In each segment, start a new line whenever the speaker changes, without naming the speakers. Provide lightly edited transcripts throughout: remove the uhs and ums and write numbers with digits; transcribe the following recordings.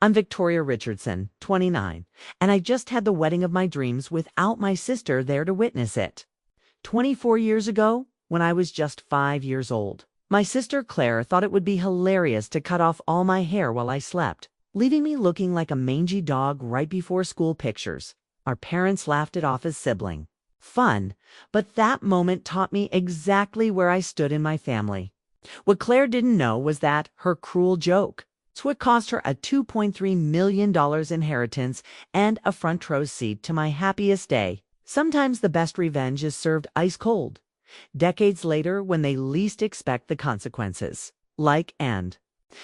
I'm Victoria Richardson, 29, and I just had the wedding of my dreams without my sister there to witness it. 24 years ago, when I was just 5 years old, my sister Claire thought it would be hilarious to cut off all my hair while I slept, leaving me looking like a mangy dog right before school pictures. Our parents laughed it off as sibling. Fun, but that moment taught me exactly where I stood in my family. What Claire didn't know was that her cruel joke. So it cost her a $2.3 million inheritance and a front row seat to my happiest day. Sometimes the best revenge is served ice cold, decades later when they least expect the consequences. Like and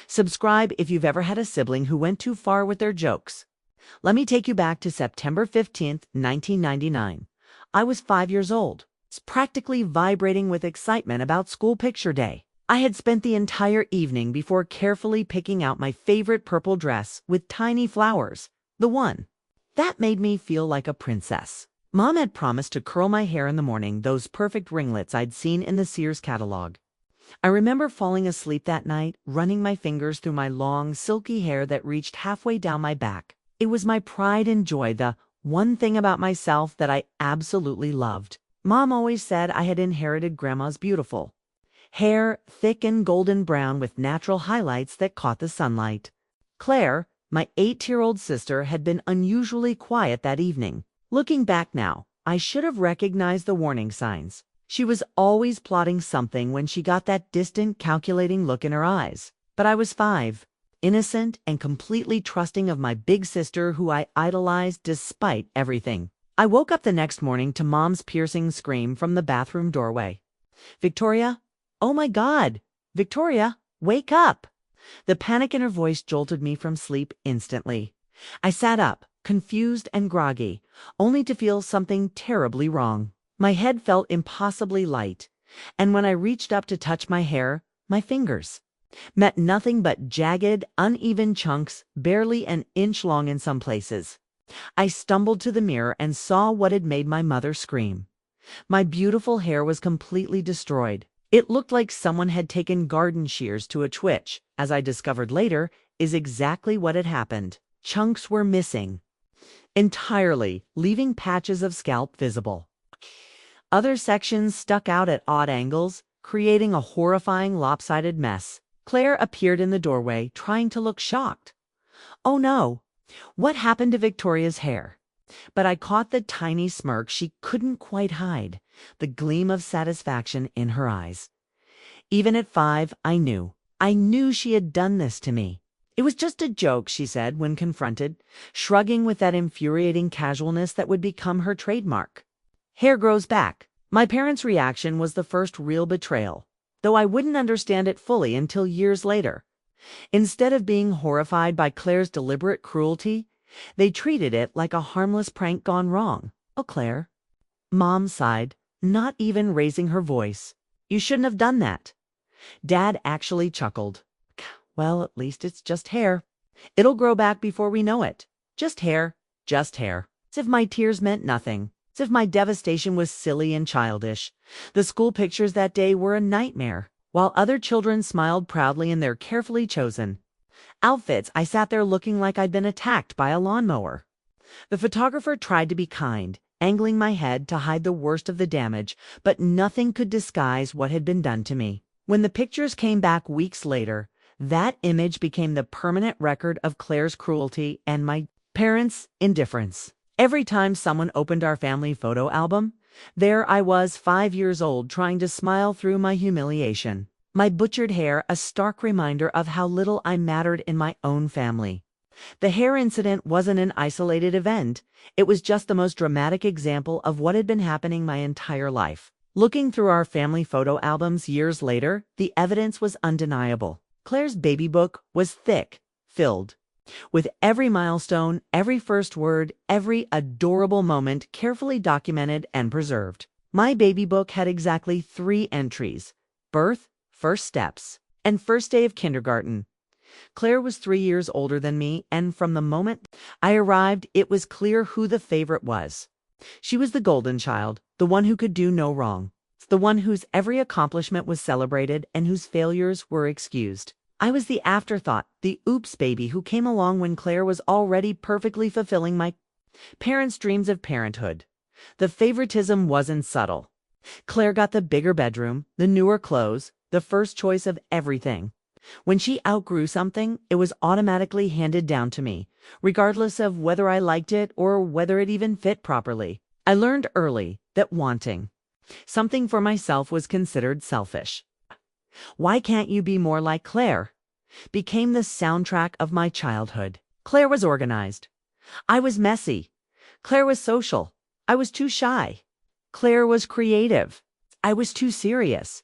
subscribe if you've ever had a sibling who went too far with their jokes. Let me take you back to September 15th, 1999. I was 5 years old, practically vibrating with excitement about school picture day. I had spent the entire evening before carefully picking out my favorite purple dress with tiny flowers, the one. That made me feel like a princess. Mom had promised to curl my hair in the morning, those perfect ringlets I'd seen in the Sears catalog. I remember falling asleep that night, running my fingers through my long, silky hair that reached halfway down my back. It was my pride and joy, the one thing about myself that I absolutely loved. Mom always said I had inherited Grandma's beautiful hair, thick and golden brown with natural highlights that caught the sunlight. Claire, my 8-year-old sister, had been unusually quiet that evening. Looking back now, I should have recognized the warning signs. She was always plotting something when she got that distant, calculating look in her eyes. But I was 5, innocent and completely trusting of my big sister who I idolized despite everything. I woke up the next morning to Mom's piercing scream from the bathroom doorway. "Victoria? Oh my God! Victoria, wake up!" The panic in her voice jolted me from sleep instantly. I sat up, confused and groggy, only to feel something terribly wrong. My head felt impossibly light, and when I reached up to touch my hair, my fingers met nothing but jagged, uneven chunks, barely an inch long in some places. I stumbled to the mirror and saw what had made my mother scream. My beautiful hair was completely destroyed. It looked like someone had taken garden shears to a twitch, as I discovered later, is exactly what had happened. Chunks were missing entirely, leaving patches of scalp visible. Other sections stuck out at odd angles, creating a horrifying lopsided mess. Claire appeared in the doorway, trying to look shocked. Oh no! What happened to Victoria's hair? But I caught the tiny smirk she couldn't quite hide, the gleam of satisfaction in her eyes. Even at 5, I knew she had done this to me. "It was just a joke," she said when confronted, shrugging with that infuriating casualness that would become her trademark. Hair grows back. My parents' reaction was the first real betrayal, though I wouldn't understand it fully until years later. Instead of being horrified by Claire's deliberate cruelty, they treated it like a harmless prank gone wrong. "Oh, Claire." Mom sighed, not even raising her voice. "You shouldn't have done that." Dad actually chuckled. "Well, at least it's just hair. It'll grow back before we know it. Just hair, just hair." As if my tears meant nothing. As if my devastation was silly and childish. The school pictures that day were a nightmare. While other children smiled proudly in their carefully chosen outfits, I sat there looking like I'd been attacked by a lawnmower. The photographer tried to be kind, angling my head to hide the worst of the damage, but nothing could disguise what had been done to me. When the pictures came back weeks later, that image became the permanent record of Claire's cruelty and my parents' indifference. Every time someone opened our family photo album, there I was, 5 years old, trying to smile through my humiliation. My butchered hair, a stark reminder of how little I mattered in my own family. The hair incident wasn't an isolated event. It was just the most dramatic example of what had been happening my entire life. Looking through our family photo albums years later, the evidence was undeniable. Claire's baby book was thick, filled with every milestone, every first word, every adorable moment carefully documented and preserved. My baby book had exactly 3 entries: birth, first steps, and first day of kindergarten. Claire was 3 years older than me, and from the moment I arrived, it was clear who the favorite was. She was the golden child, the one who could do no wrong, the one whose every accomplishment was celebrated and whose failures were excused. I was the afterthought, the oops baby who came along when Claire was already perfectly fulfilling my parents' dreams of parenthood. The favoritism wasn't subtle. Claire got the bigger bedroom, the newer clothes, the first choice of everything. When she outgrew something, it was automatically handed down to me, regardless of whether I liked it or whether it even fit properly. I learned early that wanting something for myself was considered selfish. "Why can't you be more like Claire?" became the soundtrack of my childhood. Claire was organized. I was messy. Claire was social. I was too shy. Claire was creative. I was too serious.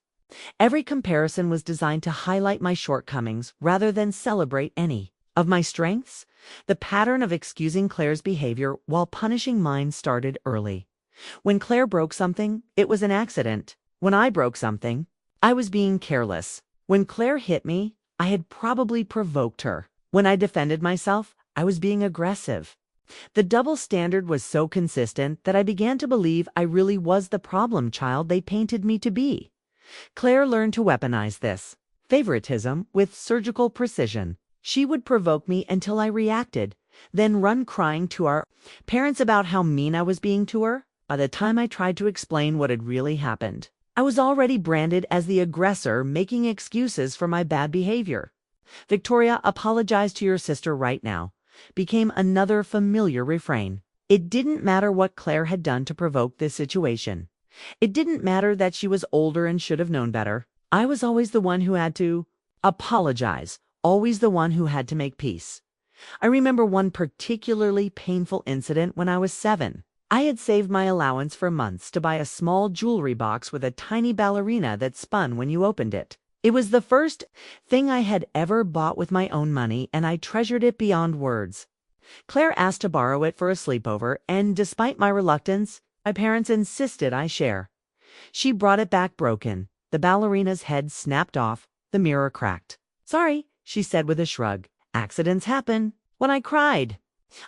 Every comparison was designed to highlight my shortcomings rather than celebrate any of my strengths. The pattern of excusing Claire's behavior while punishing mine started early. When Claire broke something, it was an accident. When I broke something, I was being careless. When Claire hit me, I had probably provoked her. When I defended myself, I was being aggressive. The double standard was so consistent that I began to believe I really was the problem child they painted me to be. Claire learned to weaponize this favoritism with surgical precision. She would provoke me until I reacted, then run crying to our parents about how mean I was being to her. By the time I tried to explain what had really happened, I was already branded as the aggressor making excuses for my bad behavior. "Victoria, apologize to your sister right now," became another familiar refrain. It didn't matter what Claire had done to provoke this situation. It didn't matter that she was older and should have known better. I was always the one who had to apologize, always the one who had to make peace. I remember one particularly painful incident when I was 7. I had saved my allowance for months to buy a small jewelry box with a tiny ballerina that spun when you opened it. It was the first thing I had ever bought with my own money, and I treasured it beyond words. Claire asked to borrow it for a sleepover, and despite my reluctance, my parents insisted I share. She brought it back broken. The ballerina's head snapped off, the mirror cracked. "Sorry," she said with a shrug. "Accidents happen." When I cried,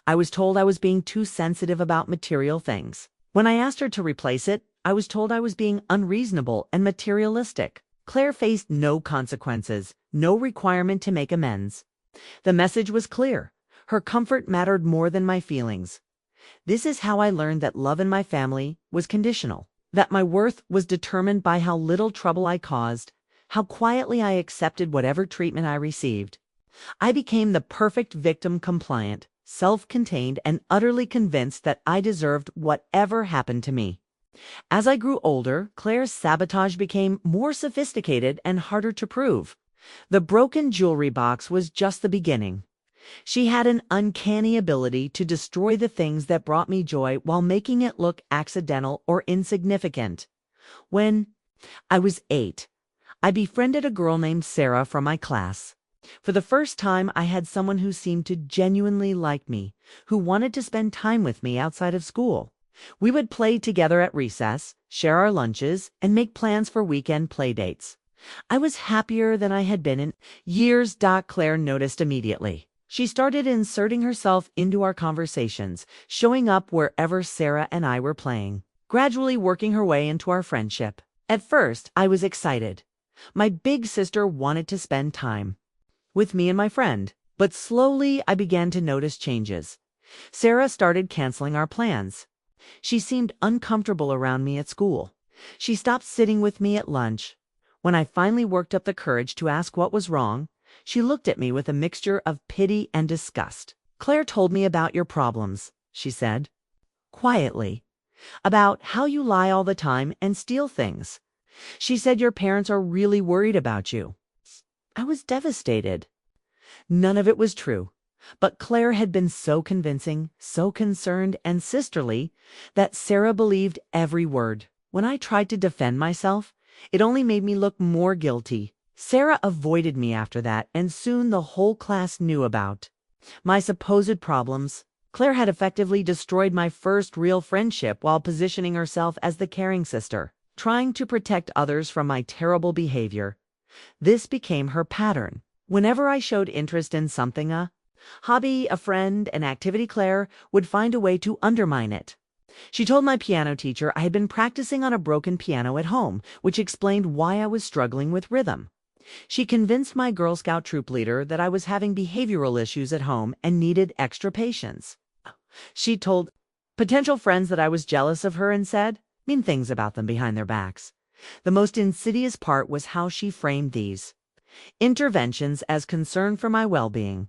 I was told I was being too sensitive about material things. When I asked her to replace it, I was told I was being unreasonable and materialistic. Claire faced no consequences, no requirement to make amends. The message was clear. Her comfort mattered more than my feelings. This is how I learned that love in my family was conditional, that my worth was determined by how little trouble I caused, how quietly I accepted whatever treatment I received. I became the perfect victim, compliant, self-contained, and utterly convinced that I deserved whatever happened to me. As I grew older, Claire's sabotage became more sophisticated and harder to prove. The broken jewelry box was just the beginning. She had an uncanny ability to destroy the things that brought me joy while making it look accidental or insignificant. When I was 8, I befriended a girl named Sarah from my class. For the first time, I had someone who seemed to genuinely like me, who wanted to spend time with me outside of school. We would play together at recess, share our lunches, and make plans for weekend play dates. I was happier than I had been in years. Claire noticed immediately. She started inserting herself into our conversations, showing up wherever Sarah and I were playing, gradually working her way into our friendship. At first, I was excited. My big sister wanted to spend time with me and my friend, but slowly I began to notice changes. Sarah started canceling our plans. She seemed uncomfortable around me at school. She stopped sitting with me at lunch. When I finally worked up the courage to ask what was wrong, she looked at me with a mixture of pity and disgust. "Claire told me about your problems," she said, quietly, "about how you lie all the time and steal things. She said your parents are really worried about you." I was devastated. None of it was true, but Claire had been so convincing, so concerned and sisterly that Sarah believed every word. When I tried to defend myself, it only made me look more guilty. Sarah avoided me after that, and soon the whole class knew about my supposed problems. Claire had effectively destroyed my first real friendship while positioning herself as the caring sister, trying to protect others from my terrible behavior. This became her pattern. Whenever I showed interest in something, a hobby, a friend, an activity, Claire would find a way to undermine it. She told my piano teacher I had been practicing on a broken piano at home, which explained why I was struggling with rhythm. She convinced my Girl Scout troop leader that I was having behavioral issues at home and needed extra patience. She told potential friends that I was jealous of her and said mean things about them behind their backs. The most insidious part was how she framed these interventions as concern for my well-being.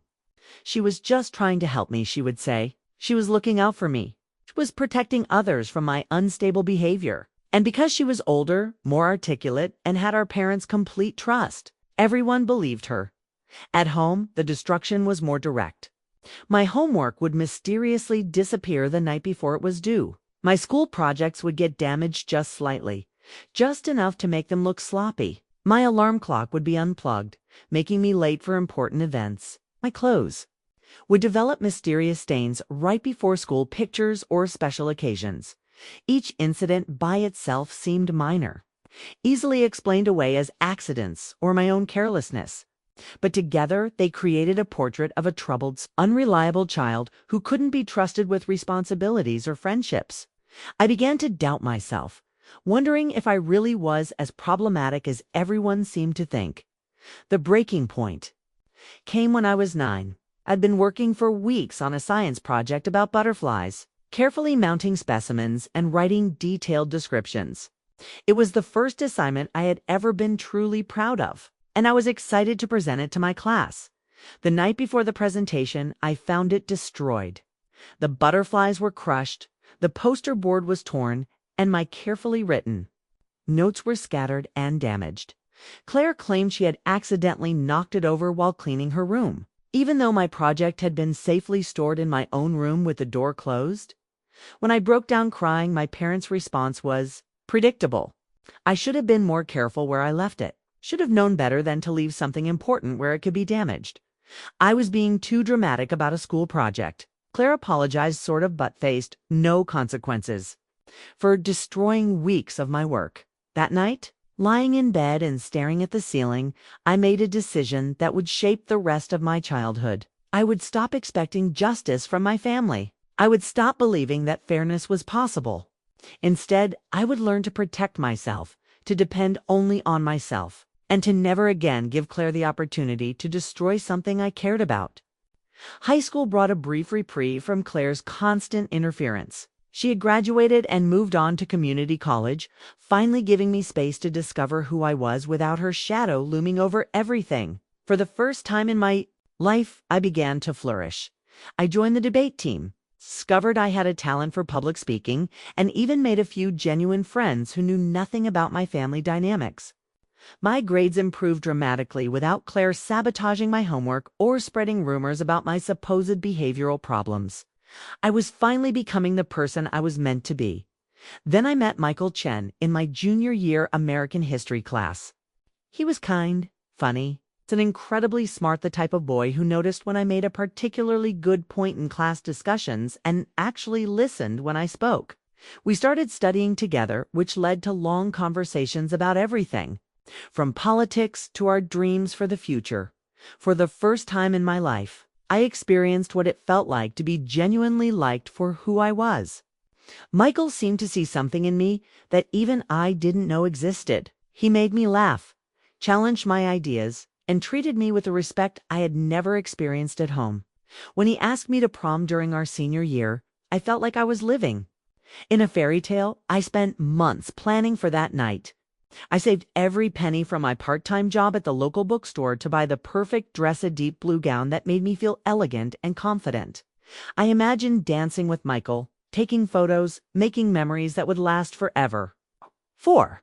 She was just trying to help me, she would say. She was looking out for me. She was protecting others from my unstable behavior. And because she was older, more articulate, and had our parents' complete trust, everyone believed her. At home, the destruction was more direct. My homework would mysteriously disappear the night before it was due. My school projects would get damaged just slightly, just enough to make them look sloppy. My alarm clock would be unplugged, making me late for important events. My clothes would develop mysterious stains right before school pictures or special occasions. Each incident by itself seemed minor, easily explained away as accidents or my own carelessness. But together they created a portrait of a troubled, unreliable child who couldn't be trusted with responsibilities or friendships. I began to doubt myself, wondering if I really was as problematic as everyone seemed to think. The breaking point came when I was 9. I'd been working for weeks on a science project about butterflies, carefully mounting specimens and writing detailed descriptions. It was the first assignment I had ever been truly proud of, and I was excited to present it to my class. The night before the presentation, I found it destroyed. The butterflies were crushed, the poster board was torn, and my carefully written notes were scattered and damaged. Claire claimed she had accidentally knocked it over while cleaning her room, even though my project had been safely stored in my own room with the door closed. When I broke down crying, my parents' response was predictable. I should have been more careful where I left it. Should have known better than to leave something important where it could be damaged. I was being too dramatic about a school project. Claire apologized, sort of butt-faced, no consequences, for destroying weeks of my work. That night, lying in bed and staring at the ceiling, I made a decision that would shape the rest of my childhood. I would stop expecting justice from my family. I would stop believing that fairness was possible. Instead, I would learn to protect myself, to depend only on myself, and to never again give Claire the opportunity to destroy something I cared about. High school brought a brief reprieve from Claire's constant interference. She had graduated and moved on to community college, finally giving me space to discover who I was without her shadow looming over everything. For the first time in my life, I began to flourish. I joined the debate team, discovered I had a talent for public speaking, and even made a few genuine friends who knew nothing about my family dynamics. My grades improved dramatically without Claire sabotaging my homework or spreading rumors about my supposed behavioral problems. I was finally becoming the person I was meant to be. Then I met Michael Chen in my junior year American history class. He was kind, funny, and incredibly smart, the type of boy who noticed when I made a particularly good point in class discussions and actually listened when I spoke. We started studying together, which led to long conversations about everything, from politics to our dreams for the future. For the first time in my life, I experienced what it felt like to be genuinely liked for who I was. Michael seemed to see something in me that even I didn't know existed. He made me laugh, challenged my ideas, and treated me with a respect I had never experienced at home. When he asked me to prom during our senior year, I felt like I was living in a fairy tale. I spent months planning for that night. I saved every penny from my part-time job at the local bookstore to buy the perfect dress, a deep blue gown that made me feel elegant and confident. I imagined dancing with Michael, taking photos, making memories that would last forever. 4.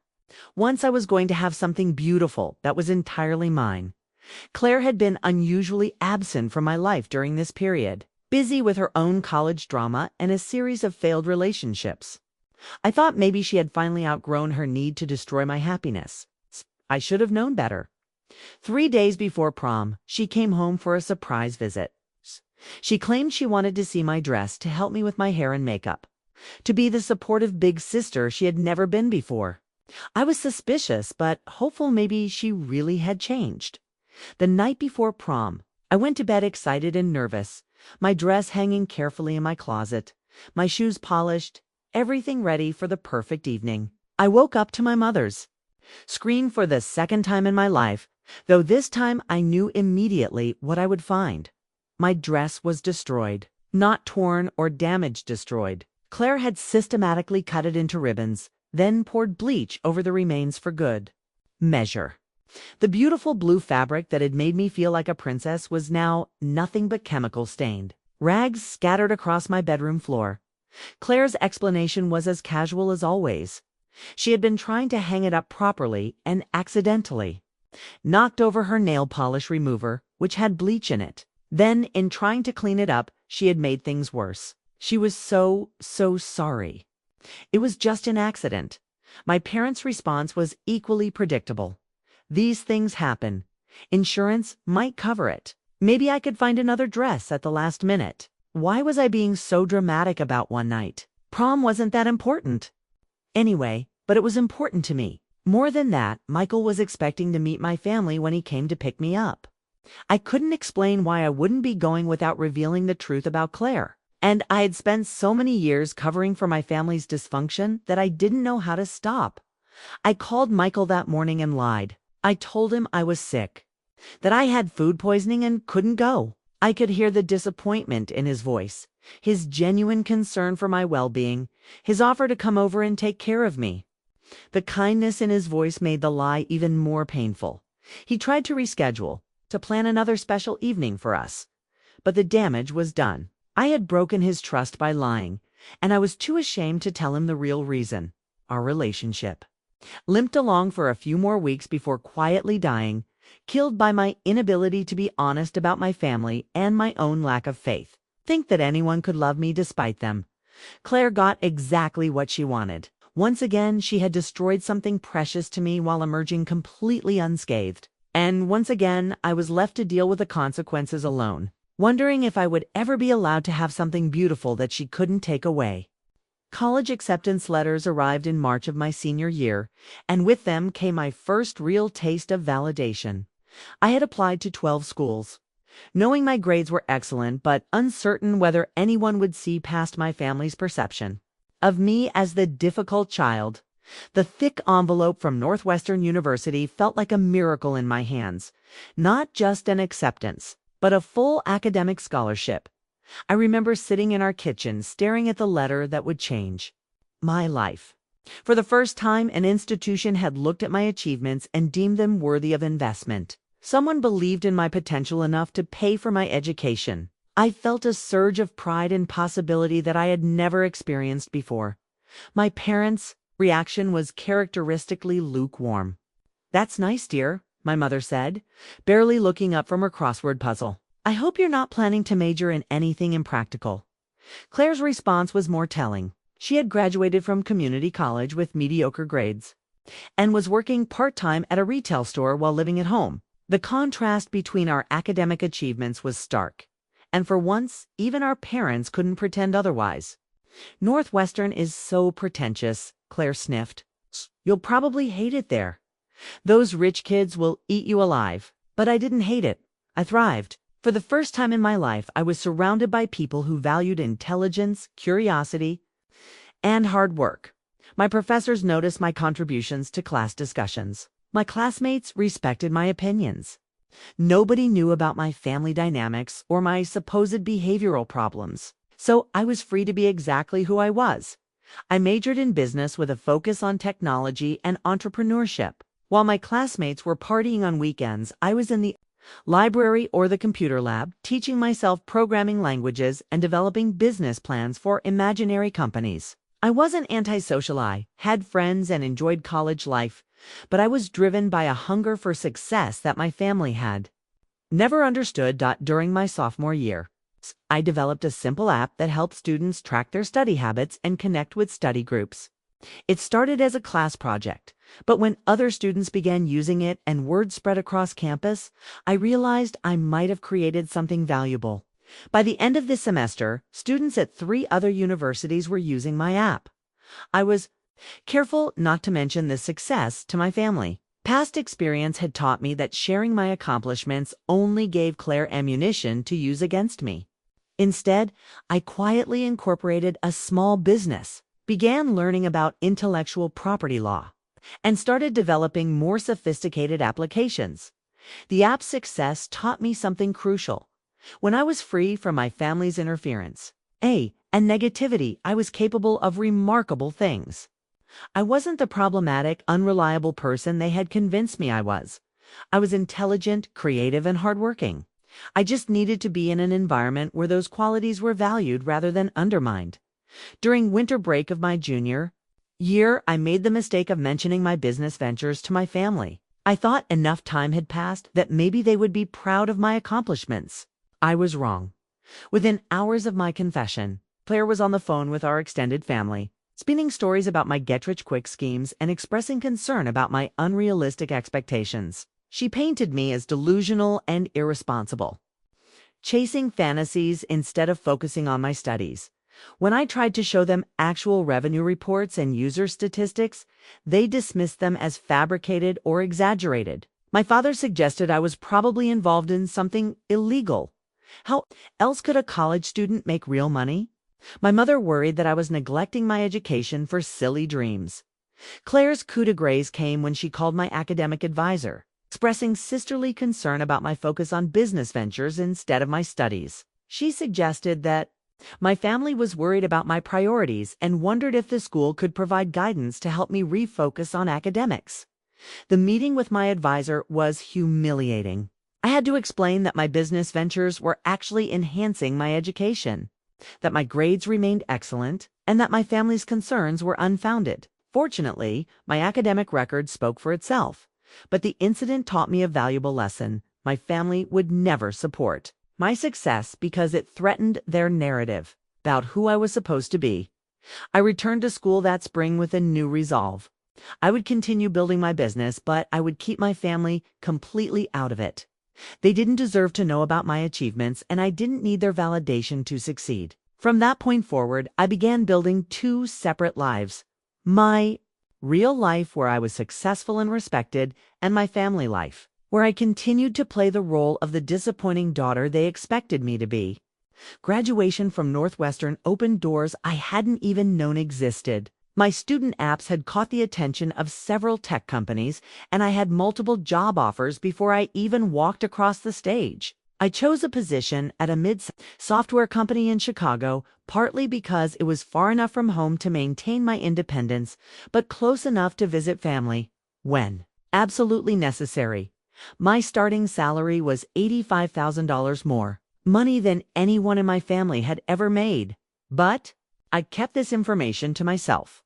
Once I was going to have something beautiful that was entirely mine. Claire had been unusually absent from my life during this period, busy with her own college drama and a series of failed relationships. I thought maybe she had finally outgrown her need to destroy my happiness. I should have known better. 3 days before prom, she came home for a surprise visit. She claimed she wanted to see my dress to help me with my hair and makeup, to be the supportive big sister she had never been before. I was suspicious, but hopeful maybe she really had changed. The night before prom, I went to bed excited and nervous, my dress hanging carefully in my closet, my shoes polished, everything ready for the perfect evening. I woke up to my mother's scream for the second time in my life, though this time I knew immediately what I would find. My dress was destroyed, not torn or damaged destroyed. Claire had systematically cut it into ribbons, then poured bleach over the remains for good measure. The beautiful blue fabric that had made me feel like a princess was now nothing but chemical stained. Rags scattered across my bedroom floor. Claire's explanation was as casual as always. She had been trying to hang it up properly and accidentally knocked over her nail polish remover, which had bleach in it. Then, in trying to clean it up, she had made things worse. She was so sorry. It was just an accident. My parents' response was equally predictable. These things happen. Insurance might cover it. Maybe I could find another dress at the last minute. Why was I being so dramatic about one night? Prom wasn't that important. Anyway, but it was important to me. More than that, Michael was expecting to meet my family when he came to pick me up. I couldn't explain why I wouldn't be going without revealing the truth about Claire. And I had spent so many years covering for my family's dysfunction that I didn't know how to stop. I called Michael that morning and lied. I told him I was sick, that I had food poisoning and couldn't go. I could hear the disappointment in his voice, his genuine concern for my well-being, his offer to come over and take care of me. The kindness in his voice made the lie even more painful. He tried to reschedule, to plan another special evening for us. But the damage was done. I had broken his trust by lying, and I was too ashamed to tell him the real reason: our relationship. Limped along for a few more weeks before quietly dying, killed by my inability to be honest about my family and my own lack of faith. Think that anyone could love me despite them. Claire got exactly what she wanted. Once again, she had destroyed something precious to me while emerging completely unscathed. And once again, I was left to deal with the consequences alone, wondering if I would ever be allowed to have something beautiful that she couldn't take away. College acceptance letters arrived in March of my senior year, and with them came my first real taste of validation. I had applied to 12 schools, knowing my grades were excellent, but uncertain whether anyone would see past my family's perception of me as the difficult child. The thick envelope from Northwestern University felt like a miracle in my hands, not just an acceptance, but a full academic scholarship. I remember sitting in our kitchen staring at the letter that would change my life. For the first time, an institution had looked at my achievements and deemed them worthy of investment. Someone believed in my potential enough to pay for my education. I felt a surge of pride and possibility that I had never experienced before. My parents' reaction was characteristically lukewarm. "That's nice, dear," my mother said, barely looking up from her crossword puzzle. "I hope you're not planning to major in anything impractical." Claire's response was more telling. She had graduated from community college with mediocre grades and was working part-time at a retail store while living at home. The contrast between our academic achievements was stark, and for once, even our parents couldn't pretend otherwise. "Northwestern is so pretentious," Claire sniffed. "You'll probably hate it there. Those rich kids will eat you alive." But I didn't hate it. I thrived. For the first time in my life, I was surrounded by people who valued intelligence, curiosity, and hard work. My professors noticed my contributions to class discussions. My classmates respected my opinions. Nobody knew about my family dynamics or my supposed behavioral problems. So I was free to be exactly who I was. I majored in business with a focus on technology and entrepreneurship. While my classmates were partying on weekends, I was in the library or the computer lab, teaching myself programming languages and developing business plans for imaginary companies. I wasn't antisocial. I had friends and enjoyed college life, but I was driven by a hunger for success that my family had never understood. During my sophomore year, I developed a simple app that helped students track their study habits and connect with study groups. It started as a class project, but when other students began using it and word spread across campus, I realized I might have created something valuable. By the end of the semester, students at 3 other universities were using my app. I was careful not to mention this success to my family. Past experience had taught me that sharing my accomplishments only gave Claire ammunition to use against me. Instead, I quietly incorporated a small business, began learning about intellectual property law, and started developing more sophisticated applications. The app's success taught me something crucial. When I was free from my family's interference, and negativity, I was capable of remarkable things. I wasn't the problematic, unreliable person they had convinced me I was. I was intelligent, creative, and hardworking. I just needed to be in an environment where those qualities were valued rather than undermined. During winter break of my junior year, I made the mistake of mentioning my business ventures to my family. I thought enough time had passed that maybe they would be proud of my accomplishments. I was wrong. Within hours of my confession, Claire was on the phone with our extended family, spinning stories about my get-rich-quick schemes and expressing concern about my unrealistic expectations. She painted me as delusional and irresponsible, chasing fantasies instead of focusing on my studies. When I tried to show them actual revenue reports and user statistics, they dismissed them as fabricated or exaggerated. My father suggested I was probably involved in something illegal. How else could a college student make real money? My mother worried that I was neglecting my education for silly dreams. Claire's coup de grace came when she called my academic advisor, expressing sisterly concern about my focus on business ventures instead of my studies. She suggested that my family was worried about my priorities and wondered if the school could provide guidance to help me refocus on academics. The meeting with my advisor was humiliating. I had to explain that my business ventures were actually enhancing my education, that my grades remained excellent, and that my family's concerns were unfounded. Fortunately, my academic record spoke for itself, but the incident taught me a valuable lesson my family would never support. My success because it threatened their narrative about who I was supposed to be. I returned to school that spring with a new resolve. I would continue building my business, but I would keep my family completely out of it. They didn't deserve to know about my achievements, and I didn't need their validation to succeed. From that point forward, I began building two separate lives. My real life, where I was successful and respected, and my family life, where I continued to play the role of the disappointing daughter they expected me to be. Graduation from Northwestern opened doors I hadn't even known existed. My student apps had caught the attention of several tech companies, and I had multiple job offers before I even walked across the stage. I chose a position at a mid-software company in Chicago, partly because it was far enough from home to maintain my independence, but close enough to visit family when absolutely necessary. My starting salary was $85,000 more, money than anyone in my family had ever made. But I kept this information to myself.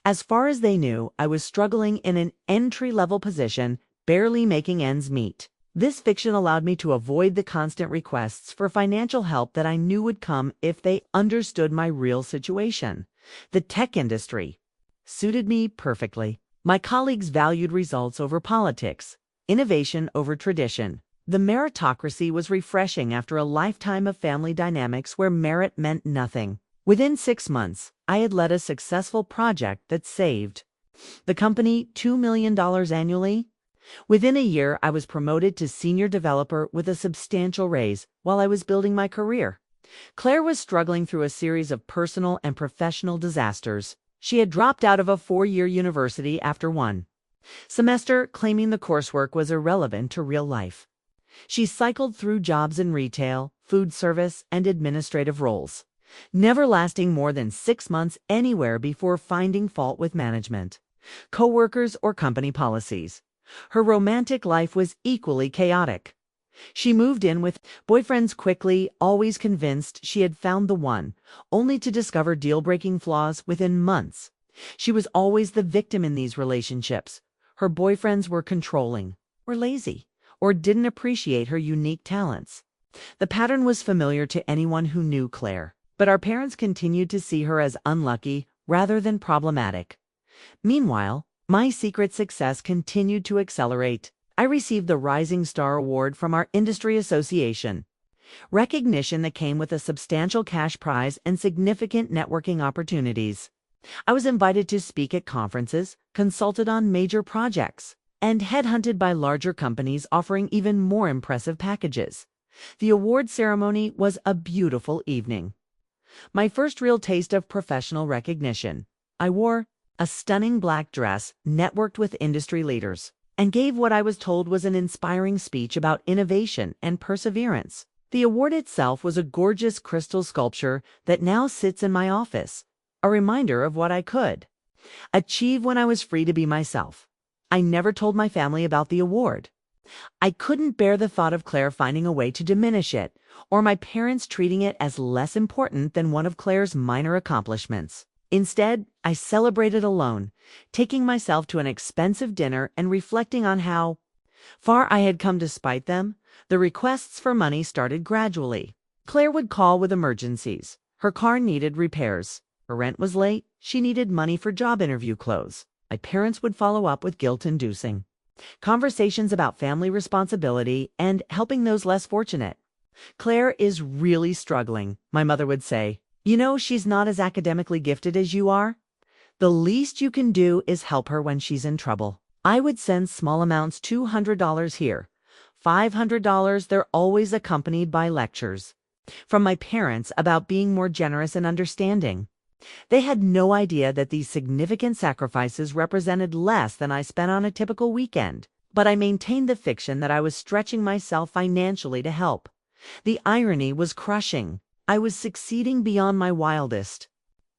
As far as they knew, I was struggling in an entry-level position, barely making ends meet. This fiction allowed me to avoid the constant requests for financial help that I knew would come if they understood my real situation. The tech industry suited me perfectly. My colleagues valued results over politics, innovation over tradition. The meritocracy was refreshing after a lifetime of family dynamics where merit meant nothing. Within 6 months, I had led a successful project that saved the company $2 million annually. Within a year, I was promoted to senior developer with a substantial raise while I was building my career. Claire was struggling through a series of personal and professional disasters. She had dropped out of a 4-year university after one semester, claiming the coursework was irrelevant to real life. She cycled through jobs in retail, food service, and administrative roles, never lasting more than 6 months anywhere before finding fault with management, coworkers, or company policies. Her romantic life was equally chaotic. She moved in with boyfriends quickly, always convinced she had found the one, only to discover deal-breaking flaws within months. She was always the victim in these relationships. Her boyfriends were controlling, or lazy, or didn't appreciate her unique talents. The pattern was familiar to anyone who knew Claire, but our parents continued to see her as unlucky rather than problematic. Meanwhile, my secret success continued to accelerate. I received the Rising Star Award from our industry association, recognition that came with a substantial cash prize and significant networking opportunities. I was invited to speak at conferences, consulted on major projects, and headhunted by larger companies offering even more impressive packages. The award ceremony was a beautiful evening. My first real taste of professional recognition. I wore a stunning black dress, networked with industry leaders, and gave what I was told was an inspiring speech about innovation and perseverance. The award itself was a gorgeous crystal sculpture that now sits in my office, a reminder of what I could achieve when I was free to be myself. I never told my family about the award. I couldn't bear the thought of Claire finding a way to diminish it, or my parents treating it as less important than one of Claire's minor accomplishments. Instead, I celebrated alone, taking myself to an expensive dinner and reflecting on how far I had come despite them. The requests for money started gradually. Claire would call with emergencies. Her car needed repairs. Her rent was late. She needed money for job interview clothes. My parents would follow up with guilt-inducing conversations about family responsibility and helping those less fortunate. "Claire is really struggling," my mother would say. "You know, she's not as academically gifted as you are. The least you can do is help her when she's in trouble." I would send small amounts, $200 here, $500. They're always accompanied by lectures from my parents about being more generous and understanding. They had no idea that these significant sacrifices represented less than I spent on a typical weekend, but I maintained the fiction that I was stretching myself financially to help. The irony was crushing. I was succeeding beyond my wildest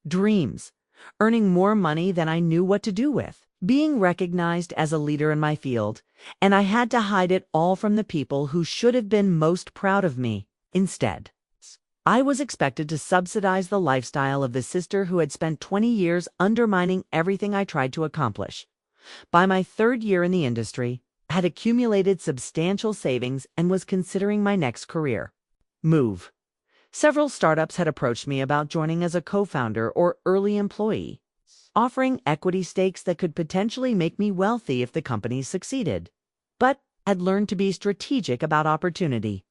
dreams, earning more money than I knew what to do with, being recognized as a leader in my field, and I had to hide it all from the people who should have been most proud of me. Instead, I was expected to subsidize the lifestyle of the sister who had spent 20 years undermining everything I tried to accomplish. By my third year in the industry, I had accumulated substantial savings and was considering my next career move. Several startups had approached me about joining as a co-founder or early employee, offering equity stakes that could potentially make me wealthy if the company succeeded. But I'd learned to be strategic about opportunity.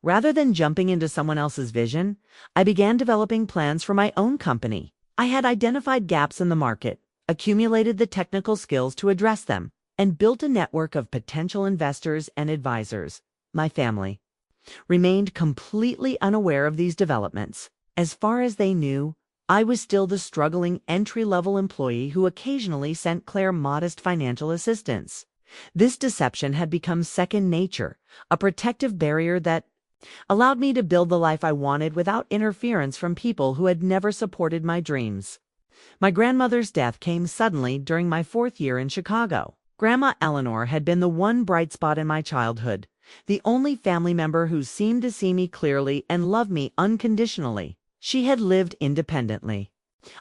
Rather than jumping into someone else's vision, I began developing plans for my own company. I had identified gaps in the market, accumulated the technical skills to address them, and built a network of potential investors and advisors. My family remained completely unaware of these developments. As far as they knew, I was still the struggling entry-level employee who occasionally sent Claire modest financial assistance. This deception had become second nature, a protective barrier that allowed me to build the life I wanted without interference from people who had never supported my dreams. My grandmother's death came suddenly during my 4th year in Chicago. Grandma Eleanor had been the one bright spot in my childhood, the only family member who seemed to see me clearly and love me unconditionally. She had lived independently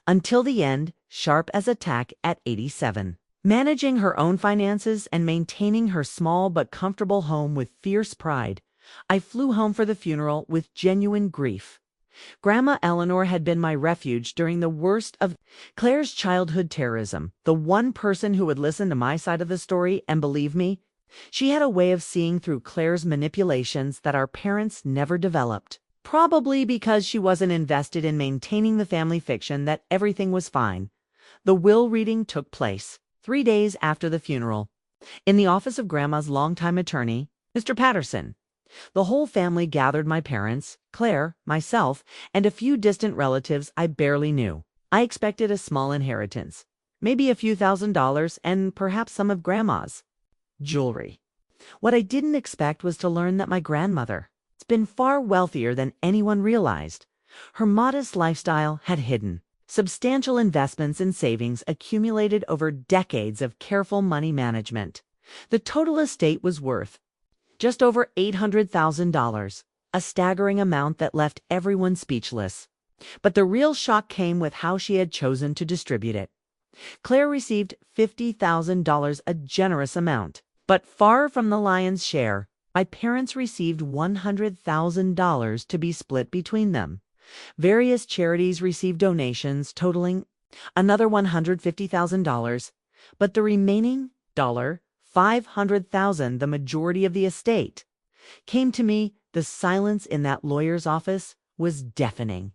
until the end, sharp as a tack at 87. Managing her own finances and maintaining her small but comfortable home with fierce pride, I flew home for the funeral with genuine grief. Grandma Eleanor had been my refuge during the worst of Claire's childhood terrorism, the one person who would listen to my side of the story and believe me. She had a way of seeing through Claire's manipulations that our parents never developed. Probably because she wasn't invested in maintaining the family fiction that everything was fine. The will reading took place 3 days after the funeral, in the office of Grandma's longtime attorney, Mr. Patterson. The whole family gathered: my parents, Claire, myself, and a few distant relatives I barely knew. I expected a small inheritance, maybe a few $1,000s, and perhaps some of Grandma's jewelry. What I didn't expect was to learn that my grandmother had been far wealthier than anyone realized. Her modest lifestyle had hidden substantial investments and savings accumulated over decades of careful money management. The total estate was worth just over $800,000, a staggering amount that left everyone speechless. But the real shock came with how she had chosen to distribute it. Claire received $50,000, a generous amount, but far from the lion's share. My parents received $100,000 to be split between them. Various charities received donations totaling another $150,000, but the remaining $500,000, the majority of the estate, came to me. The silence in that lawyer's office was deafening.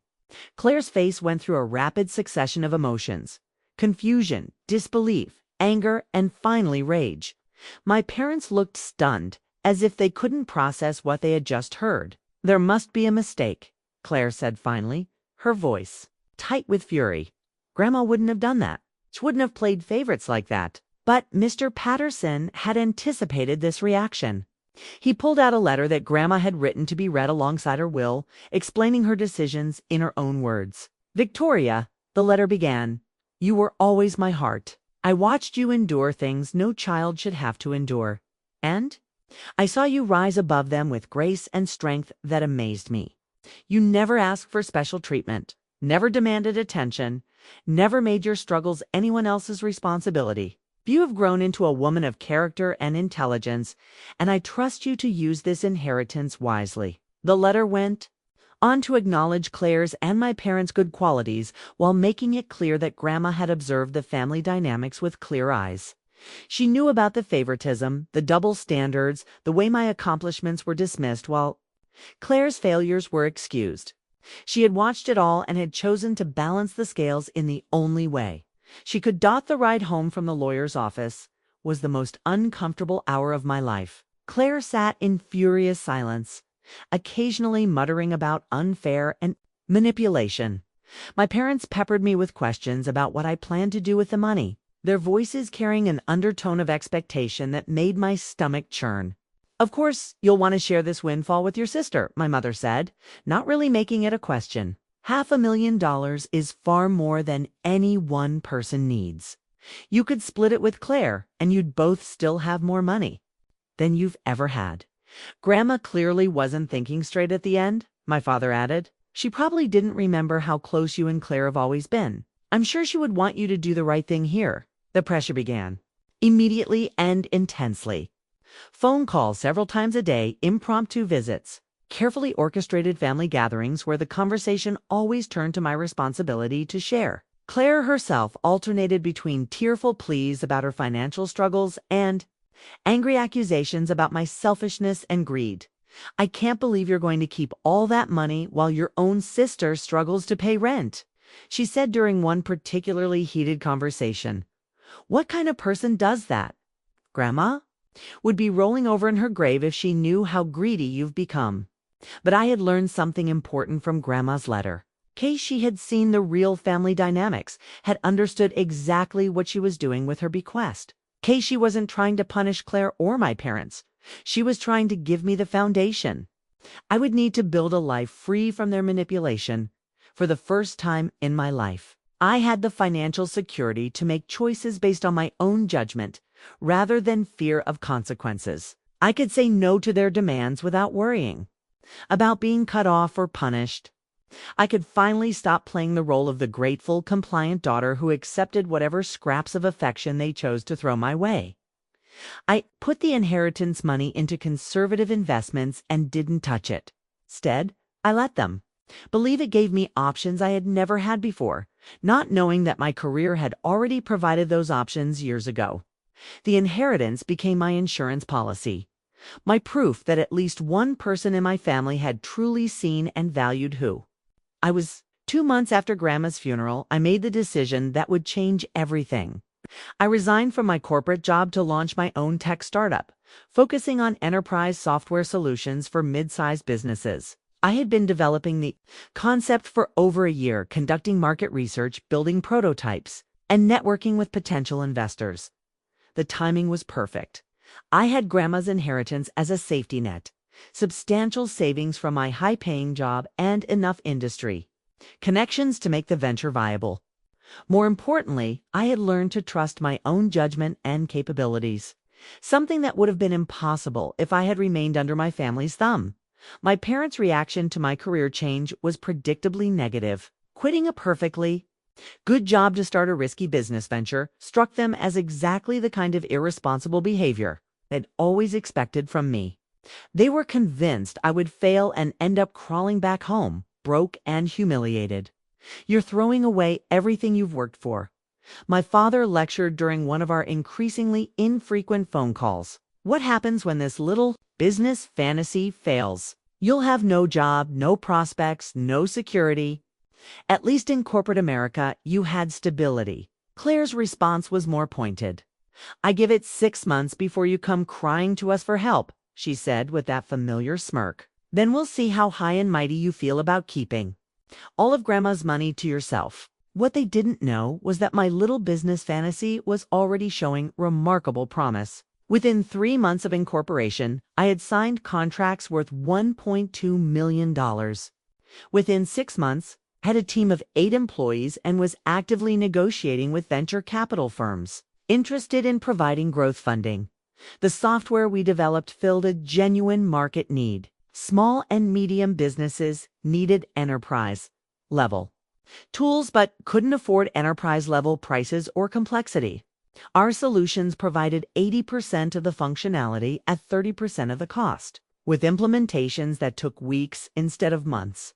Claire's face went through a rapid succession of emotions: confusion, disbelief, anger, and finally rage. My parents looked stunned, as if they couldn't process what they had just heard. "There must be a mistake," Claire said finally, her voice tight with fury. "Grandma wouldn't have done that. She wouldn't have played favorites like that." But Mr. Patterson had anticipated this reaction. He pulled out a letter that Grandma had written to be read alongside her will, explaining her decisions in her own words. "Victoria," the letter began, "you were always my heart. I watched you endure things no child should have to endure. And I saw you rise above them with grace and strength that amazed me. You never asked for special treatment, never demanded attention, never made your struggles anyone else's responsibility. You have grown into a woman of character and intelligence, and I trust you to use this inheritance wisely." The letter went on to acknowledge Claire's and my parents' good qualities while making it clear that Grandma had observed the family dynamics with clear eyes. She knew about the favoritism, the double standards, the way my accomplishments were dismissed while Claire's failures were excused. She had watched it all and had chosen to balance the scales in the only way she could. The ride home from the lawyer's office was the most uncomfortable hour of my life. Claire sat in furious silence, occasionally muttering about unfair and manipulation. My parents peppered me with questions about what I planned to do with the money, their voices carrying an undertone of expectation that made my stomach churn. "Of course, you'll want to share this windfall with your sister," my mother said, not really making it a question. $500,000 is far more than any one person needs. You could split it with Claire, and you'd both still have more money than you've ever had. "Grandma clearly wasn't thinking straight at the end," my father added. "She probably didn't remember how close you and Claire have always been. I'm sure she would want you to do the right thing here." The pressure began, immediately and intensely. Phone calls several times a day, impromptu visits, carefully orchestrated family gatherings where the conversation always turned to my responsibility to share. Claire herself alternated between tearful pleas about her financial struggles and angry accusations about my selfishness and greed. "I can't believe you're going to keep all that money while your own sister struggles to pay rent," she said during one particularly heated conversation. "What kind of person does that? Grandma would be rolling over in her grave if she knew how greedy you've become." But I had learned something important from Grandma's letter. Kay, she had seen the real family dynamics, had understood exactly what she was doing with her bequest. Kay, she wasn't trying to punish Claire or my parents. She was trying to give me the foundation I would need to build a life free from their manipulation. For the first time in my life, I had the financial security to make choices based on my own judgment rather than fear of consequences. I could say no to their demands without worrying about being cut off or punished. I could finally stop playing the role of the grateful, compliant daughter who accepted whatever scraps of affection they chose to throw my way. I put the inheritance money into conservative investments and didn't touch it. Instead, I let them. Believe it gave me options I had never had before, not knowing that my career had already provided those options years ago. The inheritance became my insurance policy, my proof that at least one person in my family had truly seen and valued who I was. 2 months after Grandma's funeral, I made the decision that would change everything. I resigned from my corporate job to launch my own tech startup, focusing on enterprise software solutions for mid-sized businesses. I had been developing the concept for over a year, conducting market research, building prototypes, and networking with potential investors. The timing was perfect. I had Grandma's inheritance as a safety net, substantial savings from my high-paying job, and enough industry connections to make the venture viable. More importantly, I had learned to trust my own judgment and capabilities, something that would have been impossible if I had remained under my family's thumb. My parents' reaction to my career change was predictably negative. Quitting a perfectly good job to start a risky business venture struck them as exactly the kind of irresponsible behavior they'd always expected from me. They were convinced I would fail and end up crawling back home, broke and humiliated. "You're throwing away everything you've worked for," my father lectured during one of our increasingly infrequent phone calls. "What happens when this little business fantasy fails? You'll have no job, no prospects, no security. At least in corporate America, you had stability." Claire's response was more pointed. "I give it 6 months before you come crying to us for help," she said with that familiar smirk. "Then we'll see how high and mighty you feel about keeping all of Grandma's money to yourself." What they didn't know was that my little business fantasy was already showing remarkable promise. Within 3 months of incorporation, I had signed contracts worth $1.2 million. Within 6 months, I had a team of 8 employees and was actively negotiating with venture capital firms interested in providing growth funding. The software we developed filled a genuine market need. Small and medium businesses needed enterprise-level tools but couldn't afford enterprise-level prices or complexity. Our solutions provided 80% of the functionality at 30% of the cost, with implementations that took weeks instead of months.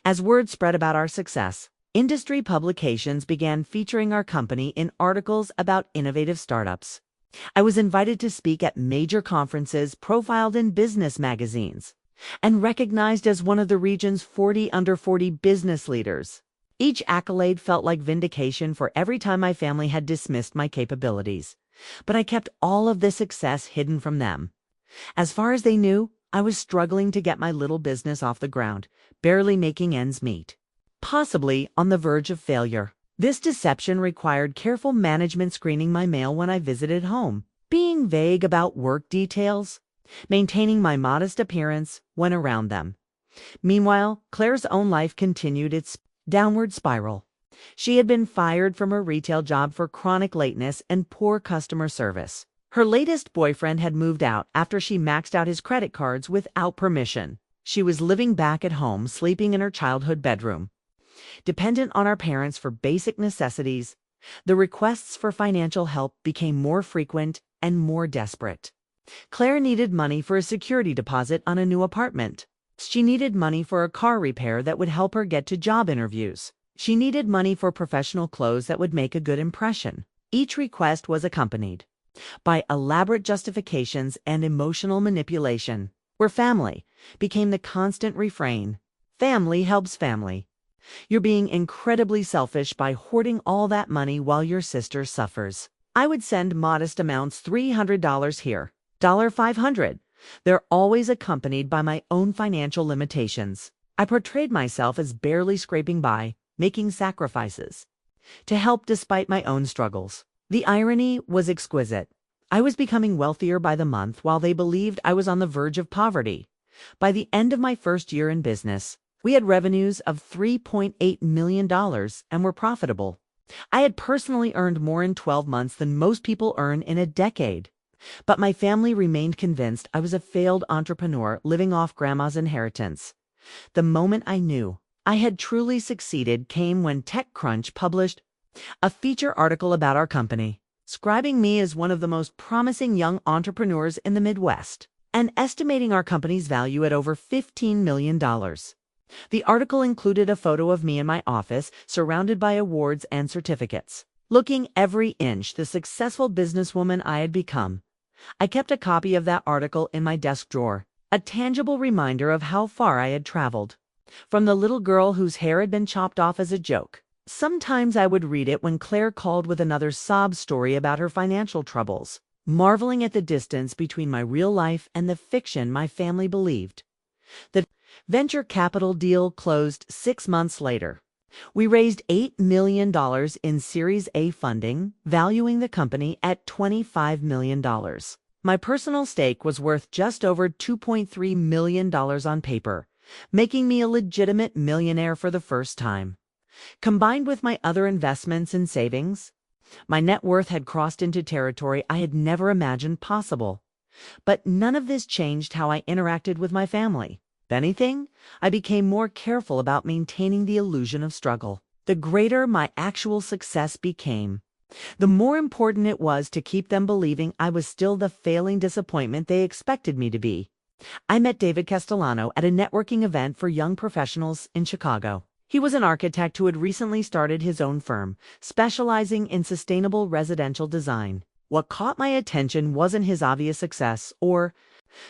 As word spread about our success, industry publications began featuring our company in articles about innovative startups. I was invited to speak at major conferences profiled in business magazines, and recognized as one of the region's 40 under 40 business leaders. Each accolade felt like vindication for every time my family had dismissed my capabilities. But I kept all of this success hidden from them. As far as they knew, I was struggling to get my little business off the ground, barely making ends meet. Possibly on the verge of failure. This deception required careful management screening my mail when I visited home, being vague about work details, maintaining my modest appearance when around them. Meanwhile, Claire's own life continued its downward spiral. She had been fired from her retail job for chronic lateness and poor customer service. Her latest boyfriend had moved out after she maxed out his credit cards without permission. She was living back at home, sleeping in her childhood bedroom. Dependent on our parents for basic necessities, the requests for financial help became more frequent and more desperate. Claire needed money for a security deposit on a new apartment. She needed money for a car repair that would help her get to job interviews. She needed money for professional clothes that would make a good impression. Each request was accompanied by elaborate justifications and emotional manipulation, where family became the constant refrain. Family helps family. You're being incredibly selfish by hoarding all that money while your sister suffers. I would send modest amounts, $300 here, $500. They're always accompanied by my own financial limitations. I portrayed myself as barely scraping by, making sacrifices to help despite my own struggles. The irony was exquisite. I was becoming wealthier by the month while they believed I was on the verge of poverty. By the end of my first year in business, we had revenues of $3.8 million and were profitable. I had personally earned more in 12 months than most people earn in a decade. But my family remained convinced I was a failed entrepreneur living off grandma's inheritance. The moment I knew I had truly succeeded came when TechCrunch published a feature article about our company, describing me as one of the most promising young entrepreneurs in the Midwest, and estimating our company's value at over $15 million. The article included a photo of me in my office, surrounded by awards and certificates. Looking every inch the successful businesswoman I had become, I kept a copy of that article in my desk drawer, a tangible reminder of how far I had traveled. From the little girl whose hair had been chopped off as a joke. Sometimes I would read it when Claire called with another sob story about her financial troubles, marveling at the distance between my real life and the fiction my family believed. The venture capital deal closed 6 months later. We raised $8 million in Series A funding, valuing the company at $25 million. My personal stake was worth just over $2.3 million on paper, making me a legitimate millionaire for the first time. Combined with my other investments and savings, my net worth had crossed into territory I had never imagined possible. But none of this changed how I interacted with my family. If anything, I became more careful about maintaining the illusion of struggle. The greater my actual success became, the more important it was to keep them believing I was still the failing disappointment they expected me to be. I met David Castellano at a networking event for young professionals in Chicago. He was an architect who had recently started his own firm, specializing in sustainable residential design. What caught my attention wasn't his obvious success or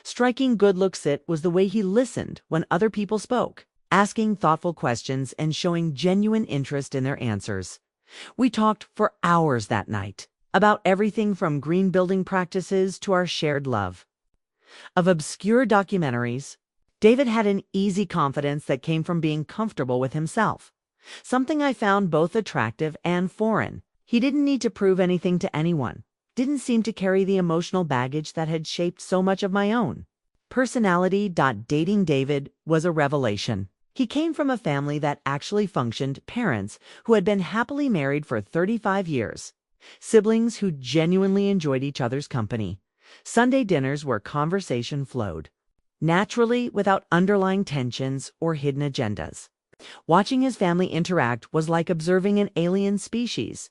striking good looks, it was the way he listened when other people spoke, asking thoughtful questions and showing genuine interest in their answers. We talked for hours that night about everything from green building practices to our shared love of obscure documentaries. David had an easy confidence that came from being comfortable with himself. something I found both attractive and foreign. He didn't need to prove anything to anyone, didn't seem to carry the emotional baggage that had shaped so much of my own. Personality. Dating David was a revelation. He came from a family that actually functioned, parents who had been happily married for 35 years, siblings who genuinely enjoyed each other's company, Sunday dinners where conversation flowed naturally without underlying tensions or hidden agendas. Watching his family interact was like observing an alien species.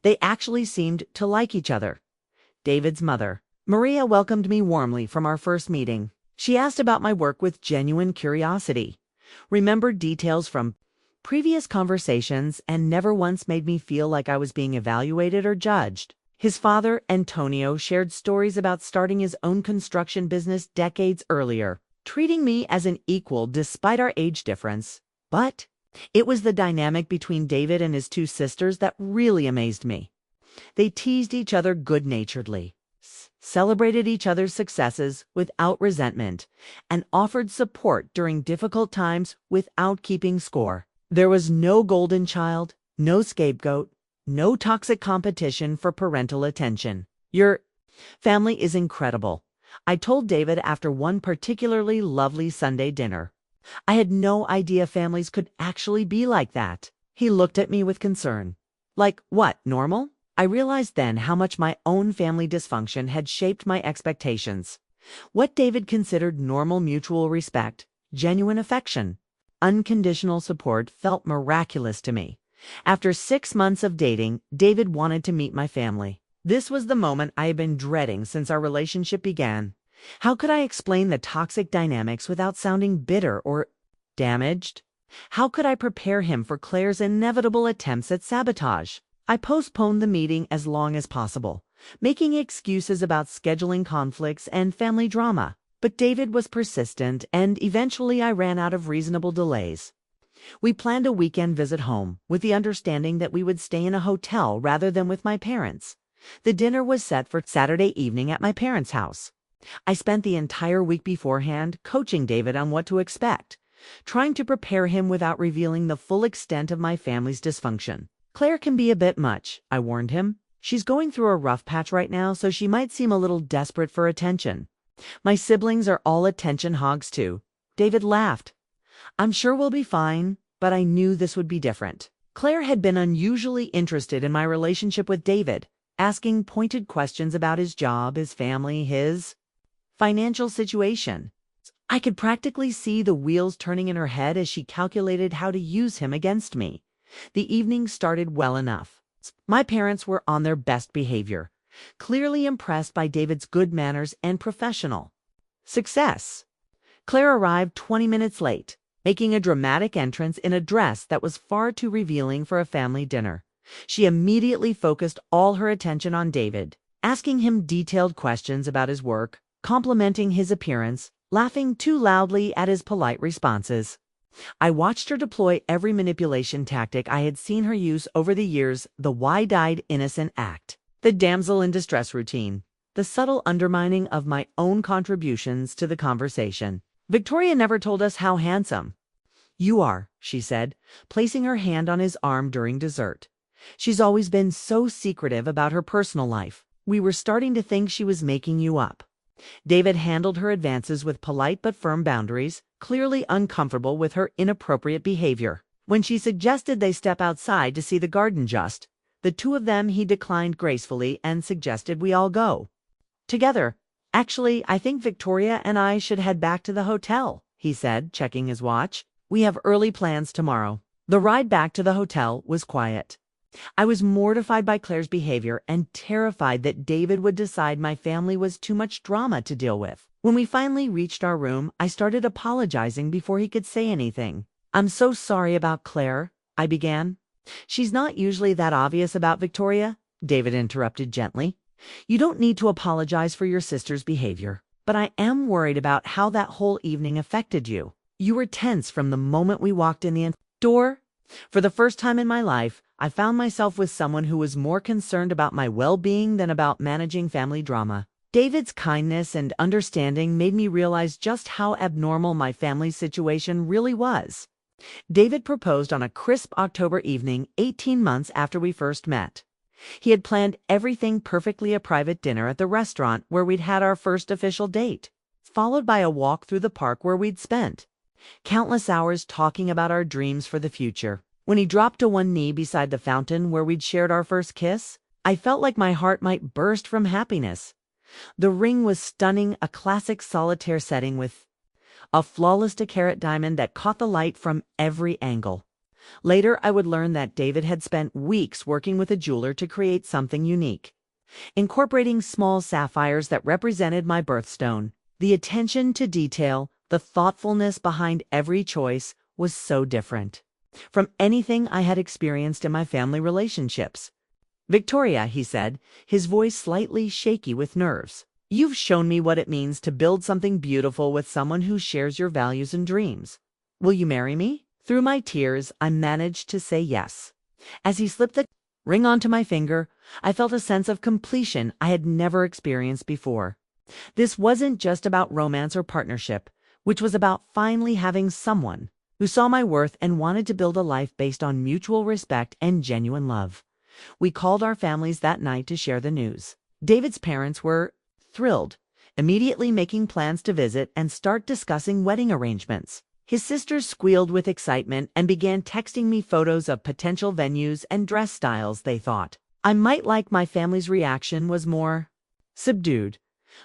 They actually seemed to like each other. David's mother, Maria, welcomed me warmly from our first meeting. She asked about my work with genuine curiosity, remembered details from previous conversations, and never once made me feel like I was being evaluated or judged. His father, Antonio, shared stories about starting his own construction business decades earlier, treating me as an equal despite our age difference. But it was the dynamic between David and his two sisters that really amazed me. They teased each other good-naturedly, celebrated each other's successes without resentment, and offered support during difficult times without keeping score. There was no golden child, no scapegoat, no toxic competition for parental attention. Your family is incredible, I told David after one particularly lovely Sunday dinner. I had no idea families could actually be like that. He looked at me with concern. Like what, normal? I realized then how much my own family dysfunction had shaped my expectations. What David considered normal mutual respect, genuine affection, unconditional support felt miraculous to me. After 6 months of dating, David wanted to meet my family. This was the moment I had been dreading since our relationship began. How could I explain the toxic dynamics without sounding bitter or damaged? How could I prepare him for Claire's inevitable attempts at sabotage? I postponed the meeting as long as possible, making excuses about scheduling conflicts and family drama. But David was persistent, and eventually I ran out of reasonable delays. We planned a weekend visit home, with the understanding that we would stay in a hotel rather than with my parents. The dinner was set for Saturday evening at my parents' house. I spent the entire week beforehand coaching David on what to expect, trying to prepare him without revealing the full extent of my family's dysfunction. Claire can be a bit much, I warned him. She's going through a rough patch right now, so she might seem a little desperate for attention. My siblings are all attention hogs too. David laughed. I'm sure we'll be fine, but I knew this would be different. Claire had been unusually interested in my relationship with David, asking pointed questions about his job, his family, his financial situation. I could practically see the wheels turning in her head as she calculated how to use him against me. The evening started well enough. My parents were on their best behavior, clearly impressed by David's good manners and professional success. Claire arrived 20 minutes late, making a dramatic entrance in a dress that was far too revealing for a family dinner. She immediately focused all her attention on David, asking him detailed questions about his work, complimenting his appearance, laughing too loudly at his polite responses. I watched her deploy every manipulation tactic I had seen her use over the years: the wide-eyed innocent act, the damsel in distress routine, the subtle undermining of my own contributions to the conversation. Victoria never told us how handsome you are, she said, placing her hand on his arm during dessert. She's always been so secretive about her personal life. We were starting to think she was making you up. David handled her advances with polite but firm boundaries, clearly uncomfortable with her inappropriate behavior. When she suggested they step outside to see the garden the two of them, he declined gracefully and suggested we all go together. Actually, I think Victoria and I should head back to the hotel, he said, checking his watch. We have early plans tomorrow. The ride back to the hotel was quiet. I was mortified by Claire's behavior and terrified that David would decide my family was too much drama to deal with. When we finally reached our room, I started apologizing before he could say anything. I'm so sorry about Claire, I began. She's not usually that obvious about Victoria, David interrupted gently. You don't need to apologize for your sister's behavior, but I am worried about how that whole evening affected you. You were tense from the moment we walked in the door. For the first time in my life, I found myself with someone who was more concerned about my well-being than about managing family drama. David's kindness and understanding made me realize just how abnormal my family's situation really was. David proposed on a crisp October evening, 18 months after we first met. He had planned everything perfectly: a private dinner at the restaurant where we'd had our first official date, followed by a walk through the park where we'd spent countless hours talking about our dreams for the future. When he dropped to one knee beside the fountain where we'd shared our first kiss, I felt like my heart might burst from happiness. The ring was stunning, a classic solitaire setting with a flawless carat diamond that caught the light from every angle. Later, I would learn that David had spent weeks working with a jeweler to create something unique, incorporating small sapphires that represented my birthstone. The attention to detail, the thoughtfulness behind every choice was so different from anything I had experienced in my family relationships. "Victoria," he said, his voice slightly shaky with nerves, "you've shown me what it means to build something beautiful with someone who shares your values and dreams. Will you marry me?" Through my tears, I managed to say yes. As he slipped the ring onto my finger, I felt a sense of completion I had never experienced before. This wasn't just about romance or partnership, which was about finally having someone who saw my worth and wanted to build a life based on mutual respect and genuine love. We called our families that night to share the news. David's parents were thrilled, immediately making plans to visit and start discussing wedding arrangements. His sisters squealed with excitement and began texting me photos of potential venues and dress styles they thought I might like. My family's reaction was more subdued.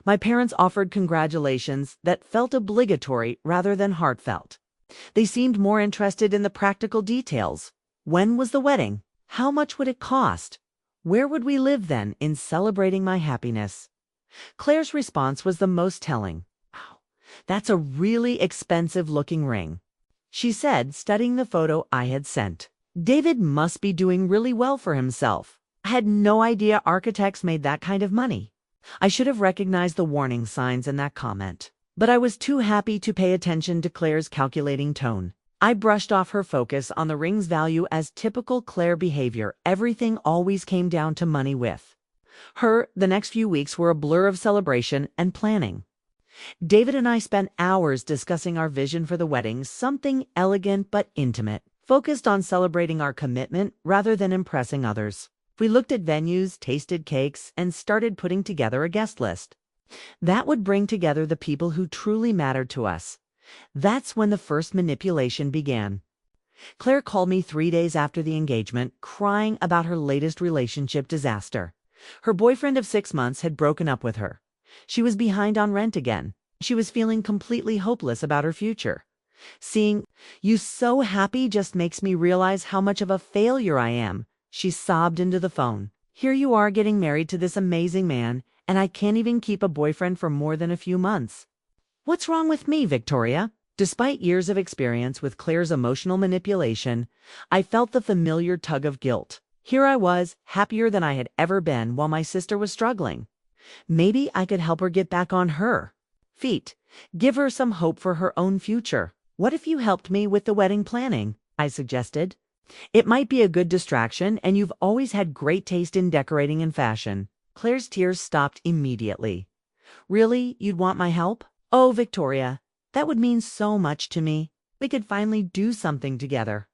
My parents offered congratulations that felt obligatory rather than heartfelt. They seemed more interested in the practical details. When was the wedding? How much would it cost? Where would we live then? In celebrating my happiness, Claire's response was the most telling. "Wow, that's a really expensive-looking ring," she said, studying the photo I had sent. "David must be doing really well for himself. I had no idea architects made that kind of money." I should have recognized the warning signs in that comment, but I was too happy to pay attention to Claire's calculating tone. I brushed off her focus on the ring's value as typical Claire behavior. Everything always came down to money with her. The next few weeks were a blur of celebration and planning. David and I spent hours discussing our vision for the wedding, something elegant but intimate, focused on celebrating our commitment rather than impressing others. We looked at venues, tasted cakes, and started putting together a guest list that would bring together the people who truly mattered to us. That's when the first manipulation began. Claire called me 3 days after the engagement, crying about her latest relationship disaster. Her boyfriend of 6 months had broken up with her. She was behind on rent again. She was feeling completely hopeless about her future. "Seeing you so happy just makes me realize how much of a failure I am," she sobbed into the phone. "Here you are getting married to this amazing man, and I can't even keep a boyfriend for more than a few months. What's wrong with me, Victoria?" Despite years of experience with Claire's emotional manipulation, I felt the familiar tug of guilt. Here I was, happier than I had ever been, while my sister was struggling. Maybe I could help her get back on her feet, give her some hope for her own future. "What if you helped me with the wedding planning?" I suggested. "It might be a good distraction, and you've always had great taste in decorating and fashion." Claire's tears stopped immediately. "Really? You'd want my help?" "Oh, Victoria, that would mean so much to me. We could finally do something together."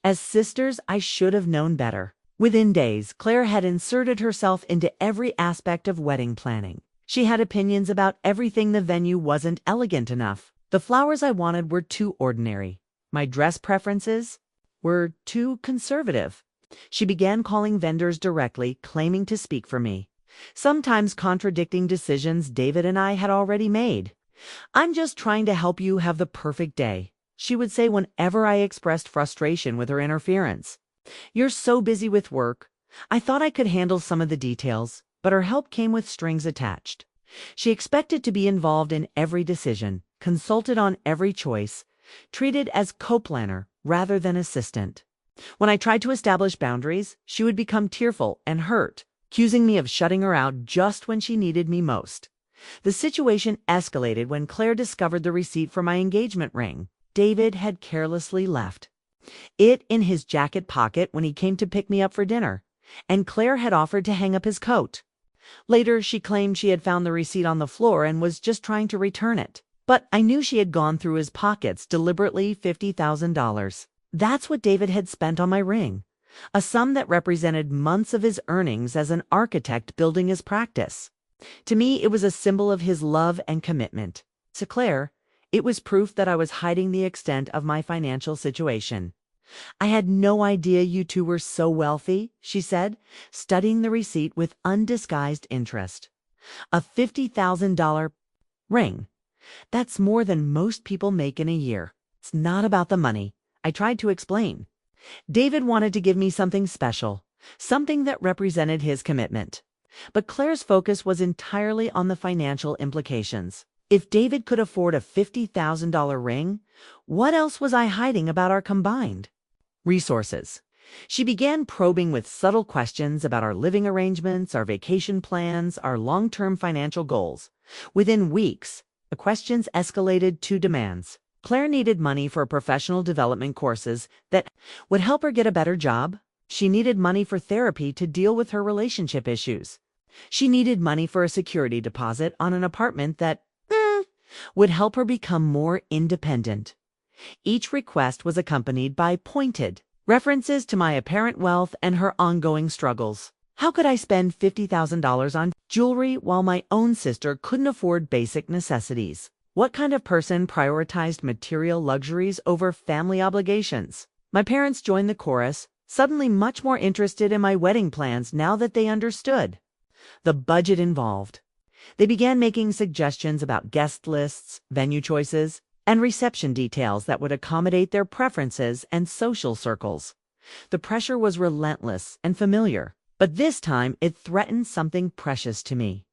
As sisters, I should have known better. Within days, Claire had inserted herself into every aspect of wedding planning. She had opinions about everything. The venue wasn't elegant enough. The flowers I wanted were too ordinary. My dress preferences were too conservative. She began calling vendors directly, claiming to speak for me, sometimes contradicting decisions David and I had already made. "I'm just trying to help you have the perfect day," she would say whenever I expressed frustration with her interference. "You're so busy with work. I thought I could handle some of the details," but her help came with strings attached. She expected to be involved in every decision, consulted on every choice, treated as co-planner rather than assistant. When I tried to establish boundaries, she would become tearful and hurt, accusing me of shutting her out just when she needed me most. The situation escalated when Claire discovered the receipt for my engagement ring. David had carelessly left it in his jacket pocket when he came to pick me up for dinner, and Claire had offered to hang up his coat. Later, she claimed she had found the receipt on the floor and was just trying to return it. But I knew she had gone through his pockets deliberately $50,000. That's what David had spent on my ring, a sum that represented months of his earnings as an architect building his practice. To me, it was a symbol of his love and commitment. To Claire, it was proof that I was hiding the extent of my financial situation. "I had no idea you two were so wealthy," she said, studying the receipt with undisguised interest. "A $50,000 ring. That's more than most people make in a year." "It's not about the money," I tried to explain. "David wanted to give me something special, something that represented his commitment." But Claire's focus was entirely on the financial implications. If David could afford a $50,000 ring, what else was I hiding about our combined resources? She began probing with subtle questions about our living arrangements, our vacation plans, our long-term financial goals. Within weeks, the questions escalated to demands. Claire needed money for professional development courses that would help her get a better job. She needed money for therapy to deal with her relationship issues. She needed money for a security deposit on an apartment that would help her become more independent. Each request was accompanied by pointed references to my apparent wealth and her ongoing struggles. How could I spend $50,000 on jewelry while my own sister couldn't afford basic necessities? What kind of person prioritized material luxuries over family obligations? My parents joined the chorus, suddenly much more interested in my wedding plans now that they understood the budget involved. They began making suggestions about guest lists, venue choices, and reception details that would accommodate their preferences and social circles. The pressure was relentless and familiar, but this time it threatened something precious to me.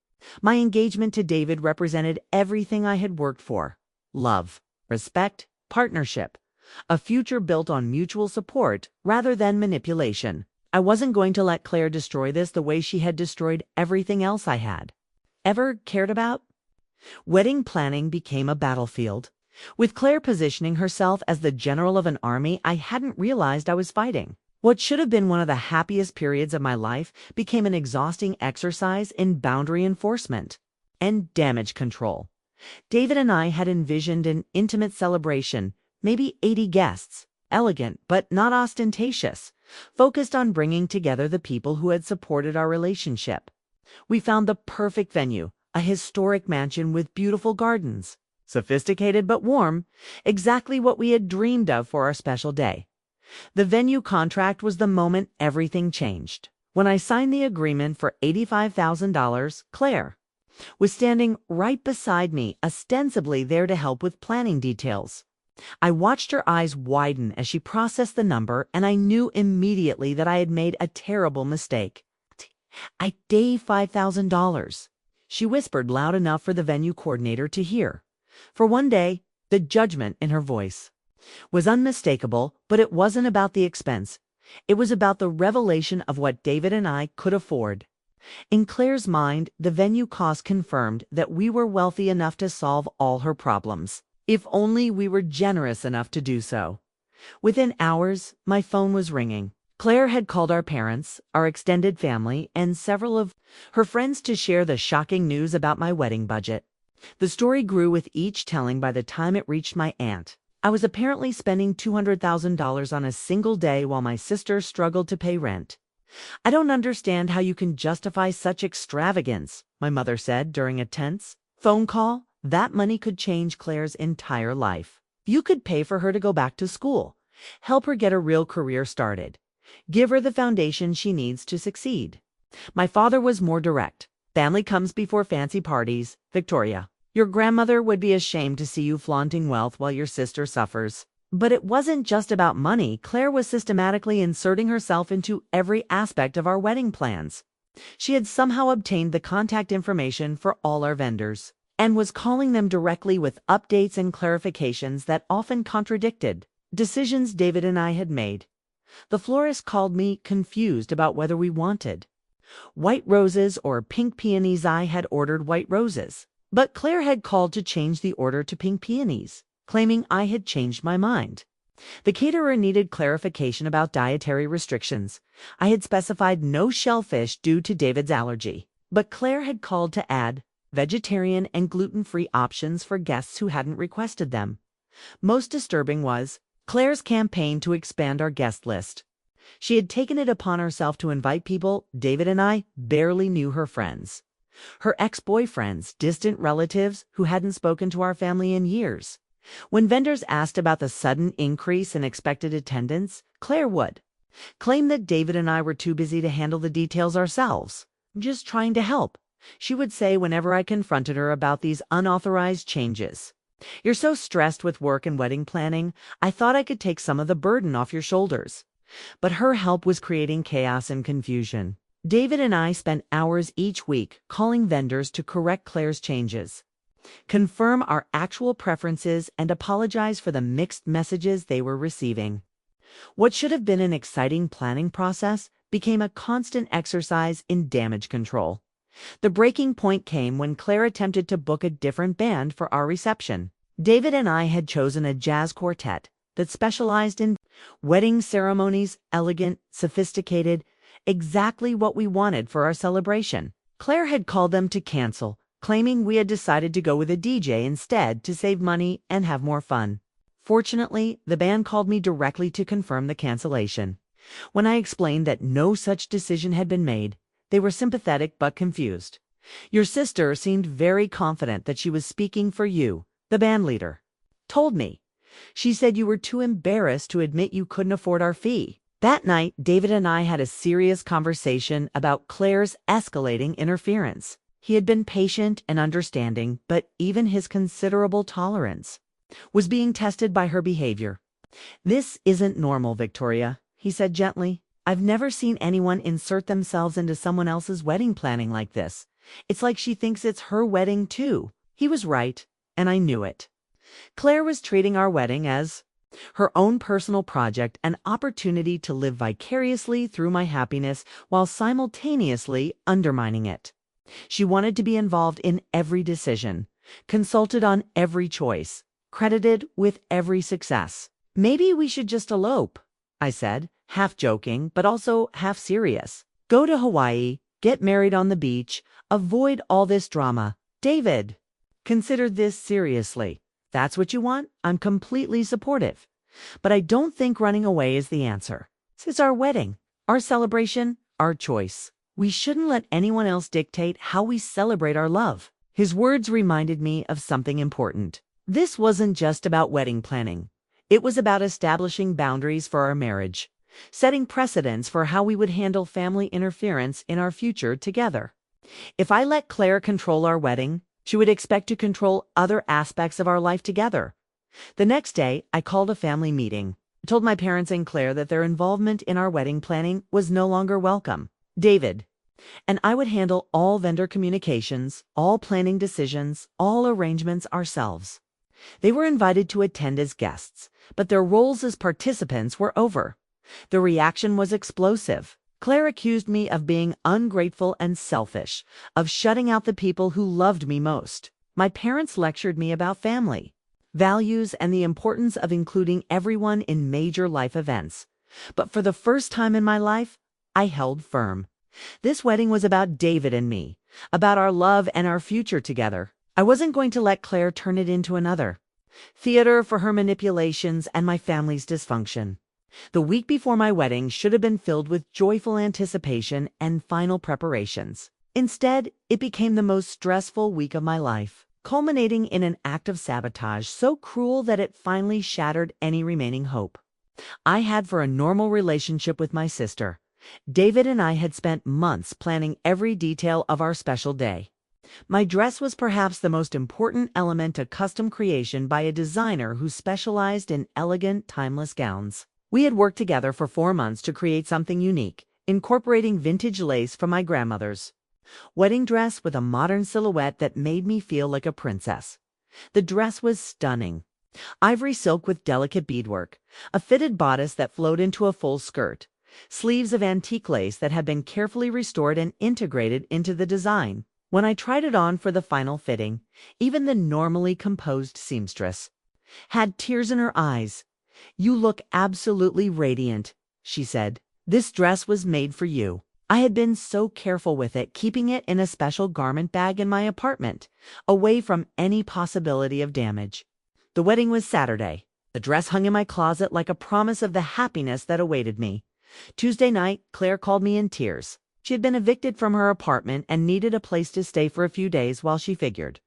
My engagement to David represented everything I had worked for: love, respect, partnership, a future built on mutual support rather than manipulation. I wasn't going to let Claire destroy this the way she had destroyed everything else I had ever cared about. Wedding planning became a battlefield, with Claire positioning herself as the general of an army I hadn't realized I was fighting. What should have been one of the happiest periods of my life became an exhausting exercise in boundary enforcement and damage control. David and I had envisioned an intimate celebration, maybe 80 guests, elegant but not ostentatious, focused on bringing together the people who had supported our relationship. We found the perfect venue, a historic mansion with beautiful gardens, sophisticated but warm, exactly what we had dreamed of for our special day. The venue contract was the moment everything changed. When I signed the agreement for $85,000, Claire was standing right beside me, ostensibly there to help with planning details. I watched her eyes widen as she processed the number, and I knew immediately that I had made a terrible mistake. "I gave $5,000. She whispered loud enough for the venue coordinator to hear. For one day, the judgment in her voice was unmistakable, but it wasn't about the expense. It was about the revelation of what David and I could afford. In Claire's mind, the venue cost confirmed that we were wealthy enough to solve all her problems, if only we were generous enough to do so. Within hours, my phone was ringing. Claire had called our parents, our extended family, and several of her friends to share the shocking news about my wedding budget. The story grew with each telling by the time it reached my aunt. I was apparently spending $200,000 on a single day while my sister struggled to pay rent. "I don't understand how you can justify such extravagance," my mother said during a tense phone call. That money could change Claire's entire life. You could pay for her to go back to school, help her get a real career started, give her the foundation she needs to succeed. My father was more direct. "Family comes before fancy parties, Victoria. Your grandmother would be ashamed to see you flaunting wealth while your sister suffers." But it wasn't just about money. Claire was systematically inserting herself into every aspect of our wedding plans. She had somehow obtained the contact information for all our vendors and was calling them directly with updates and clarifications that often contradicted decisions David and I had made. The florist called me confused about whether we wanted white roses or pink peonies. I had ordered white roses, but Claire had called to change the order to pink peonies, claiming I had changed my mind. The caterer needed clarification about dietary restrictions. I had specified no shellfish due to David's allergy, but Claire had called to add vegetarian and gluten-free options for guests who hadn't requested them. Most disturbing was Claire's campaign to expand our guest list. She had taken it upon herself to invite people David and I barely knew her friends. Her ex-boyfriends, distant relatives who hadn't spoken to our family in years. When vendors asked about the sudden increase in expected attendance, Claire would claim that David and I were too busy to handle the details ourselves. Just trying to help, she would say whenever I confronted her about these unauthorized changes. You're so stressed with work and wedding planning, I thought I could take some of the burden off your shoulders. But her help was creating chaos and confusion. David and I spent hours each week calling vendors to correct Claire's changes, confirm our actual preferences, and apologize for the mixed messages they were receiving. What should have been an exciting planning process became a constant exercise in damage control. The breaking point came when Claire attempted to book a different band for our reception. David and I had chosen a jazz quartet that specialized in wedding ceremonies, elegant, sophisticated, exactly what we wanted for our celebration. Claire had called them to cancel, claiming we had decided to go with a DJ instead to save money and have more fun. Fortunately, the band called me directly to confirm the cancellation. When I explained that no such decision had been made, they were sympathetic but confused. Your sister seemed very confident that she was speaking for you, the band leader told me. She said you were too embarrassed to admit you couldn't afford our fee. That night, David and I had a serious conversation about Claire's escalating interference. He had been patient and understanding, but even his considerable tolerance was being tested by her behavior. This isn't normal, Victoria, he said gently. I've never seen anyone insert themselves into someone else's wedding planning like this. It's like she thinks it's her wedding too. He was right, and I knew it. Claire was treating our wedding as her own personal project, an opportunity to live vicariously through my happiness while simultaneously undermining it. She wanted to be involved in every decision, consulted on every choice, credited with every success. Maybe we should just elope, I said, half joking, but also half serious. Go to Hawaii, get married on the beach, avoid all this drama. David, consider this seriously. That's what you want? I'm completely supportive. But I don't think running away is the answer. This is our wedding, our celebration, our choice. We shouldn't let anyone else dictate how we celebrate our love. His words reminded me of something important. This wasn't just about wedding planning. It was about establishing boundaries for our marriage, setting precedents for how we would handle family interference in our future together. If I let Claire control our wedding, she would expect to control other aspects of our life together. The next day, I called a family meeting. I told my parents and Claire that their involvement in our wedding planning was no longer welcome. David and I would handle all vendor communications, all planning decisions, all arrangements ourselves. They were invited to attend as guests, but their roles as participants were over. The reaction was explosive. Claire accused me of being ungrateful and selfish, of shutting out the people who loved me most. My parents lectured me about family, values, and the importance of including everyone in major life events. But for the first time in my life, I held firm. This wedding was about David and me, about our love and our future together. I wasn't going to let Claire turn it into another theater for her manipulations and my family's dysfunction. The week before my wedding should have been filled with joyful anticipation and final preparations. Instead, it became the most stressful week of my life, culminating in an act of sabotage so cruel that it finally shattered any remaining hope I had for a normal relationship with my sister. David and I had spent months planning every detail of our special day. My dress was perhaps the most important element to custom creation by a designer who specialized in elegant, timeless gowns. We had worked together for 4 months to create something unique, incorporating vintage lace from my grandmother's wedding dress with a modern silhouette that made me feel like a princess. The dress was stunning. Ivory silk with delicate beadwork, a fitted bodice that flowed into a full skirt, sleeves of antique lace that had been carefully restored and integrated into the design. When I tried it on for the final fitting, even the normally composed seamstress had tears in her eyes. "You look absolutely radiant," she said. "This dress was made for you." I had been so careful with it, keeping it in a special garment bag in my apartment, away from any possibility of damage. The wedding was Saturday. The dress hung in my closet like a promise of the happiness that awaited me. Tuesday night, Claire called me in tears. She had been evicted from her apartment and needed a place to stay for a few days while she figured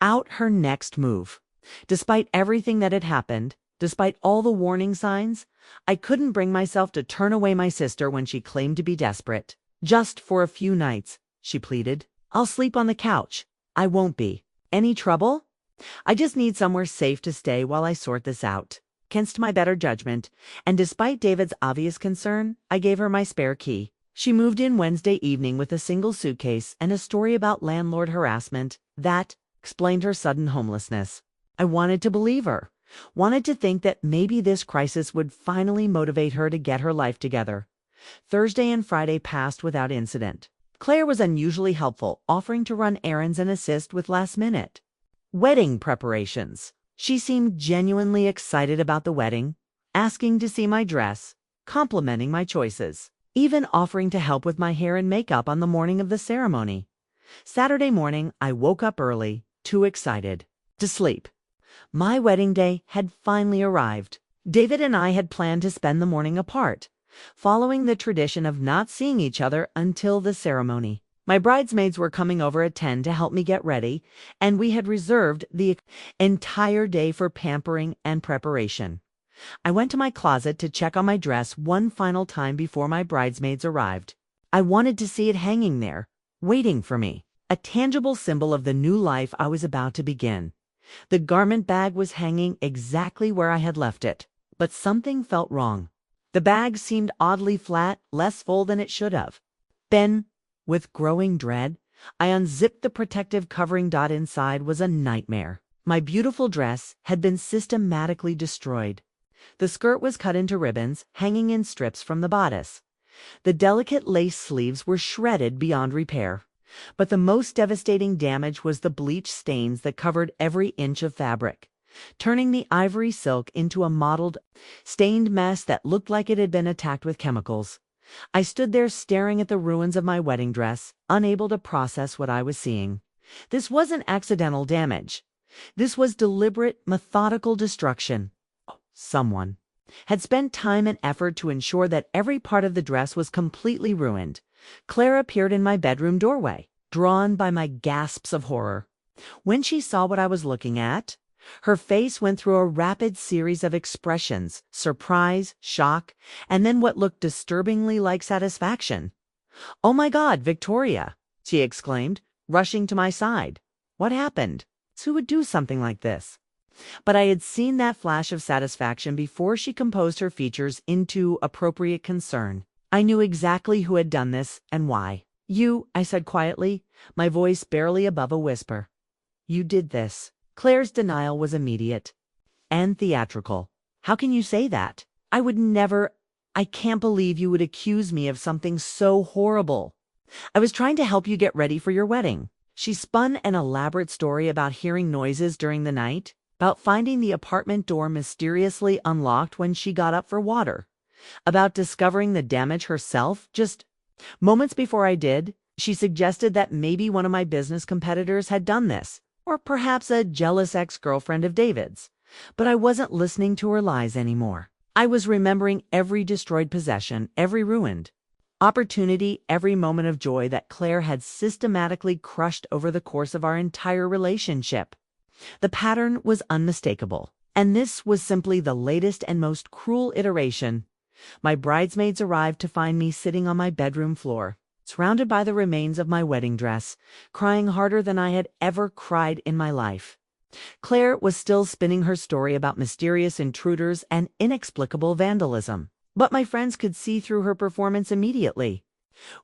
out her next move. Despite everything that had happened, despite all the warning signs, I couldn't bring myself to turn away my sister when she claimed to be desperate. Just for a few nights, she pleaded. I'll sleep on the couch. I won't be. Any trouble? I just need somewhere safe to stay while I sort this out. Against my better judgment, and despite David's obvious concern, I gave her my spare key. She moved in Wednesday evening with a single suitcase and a story about landlord harassment that explained her sudden homelessness. I wanted to believe her, wanted to think that maybe this crisis would finally motivate her to get her life together. Thursday and Friday passed without incident. Claire was unusually helpful, offering to run errands and assist with last-minute wedding preparations. She seemed genuinely excited about the wedding, asking to see my dress, complimenting my choices, even offering to help with my hair and makeup on the morning of the ceremony. Saturday morning, I woke up early, too excited to sleep. My wedding day had finally arrived. David and I had planned to spend the morning apart, following the tradition of not seeing each other until the ceremony. My bridesmaids were coming over at 10 to help me get ready, and we had reserved the entire day for pampering and preparation. I went to my closet to check on my dress one final time before my bridesmaids arrived. I wanted to see it hanging there, waiting for me, a tangible symbol of the new life I was about to begin. The garment bag was hanging exactly where I had left it, but something felt wrong. The bag seemed oddly flat, less full than it should have been. With growing dread, I unzipped the protective covering. Inside was a nightmare. My beautiful dress had been systematically destroyed. The skirt was cut into ribbons, hanging in strips from the bodice. The delicate lace sleeves were shredded beyond repair. But the most devastating damage was the bleach stains that covered every inch of fabric, turning the ivory silk into a mottled, stained mess that looked like it had been attacked with chemicals. I stood there staring at the ruins of my wedding dress, unable to process what I was seeing. This wasn't accidental damage. This was deliberate, methodical destruction. Someone had spent time and effort to ensure that every part of the dress was completely ruined. Claire appeared in my bedroom doorway, drawn by my gasps of horror. When she saw what I was looking at, her face went through a rapid series of expressions: surprise, shock, and then what looked disturbingly like satisfaction. "Oh my God, Victoria!" she exclaimed, rushing to my side. "What happened? Who would do something like this?" But I had seen that flash of satisfaction before she composed her features into appropriate concern. I knew exactly who had done this and why. "You," I said quietly, my voice barely above a whisper. "You did this." Claire's denial was immediate and theatrical. "How can you say that? I would never. I can't believe you would accuse me of something so horrible. I was trying to help you get ready for your wedding." She spun an elaborate story about hearing noises during the night, about finding the apartment door mysteriously unlocked when she got up for water, about discovering the damage herself just moments before I did. She suggested that maybe one of my business competitors had done this, or perhaps a jealous ex-girlfriend of David's. But I wasn't listening to her lies anymore. I was remembering every destroyed possession, every ruined opportunity, every moment of joy that Claire had systematically crushed over the course of our entire relationship. The pattern was unmistakable, and this was simply the latest and most cruel iteration. My bridesmaids arrived to find me sitting on my bedroom floor, surrounded by the remains of my wedding dress, crying harder than I had ever cried in my life. Claire was still spinning her story about mysterious intruders and inexplicable vandalism, but my friends could see through her performance immediately.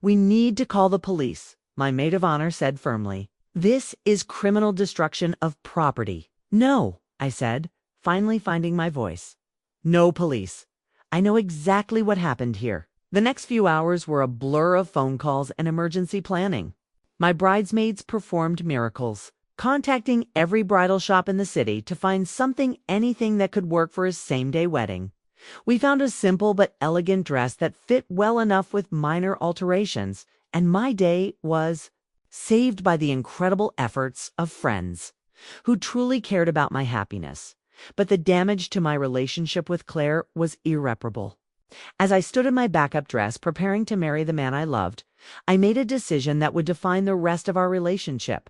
"We need to call the police," my maid of honor said firmly. "This is criminal destruction of property." "No," I said, finally finding my voice. "No police. I know exactly what happened here." The next few hours were a blur of phone calls and emergency planning. My bridesmaids performed miracles, contacting every bridal shop in the city to find anything that could work for a same-day wedding. We found a simple but elegant dress that fit well enough with minor alterations, and my day was saved by the incredible efforts of friends who truly cared about my happiness. But the damage to my relationship with Claire was irreparable. As I stood in my backup dress preparing to marry the man I loved, I made a decision that would define the rest of our relationship.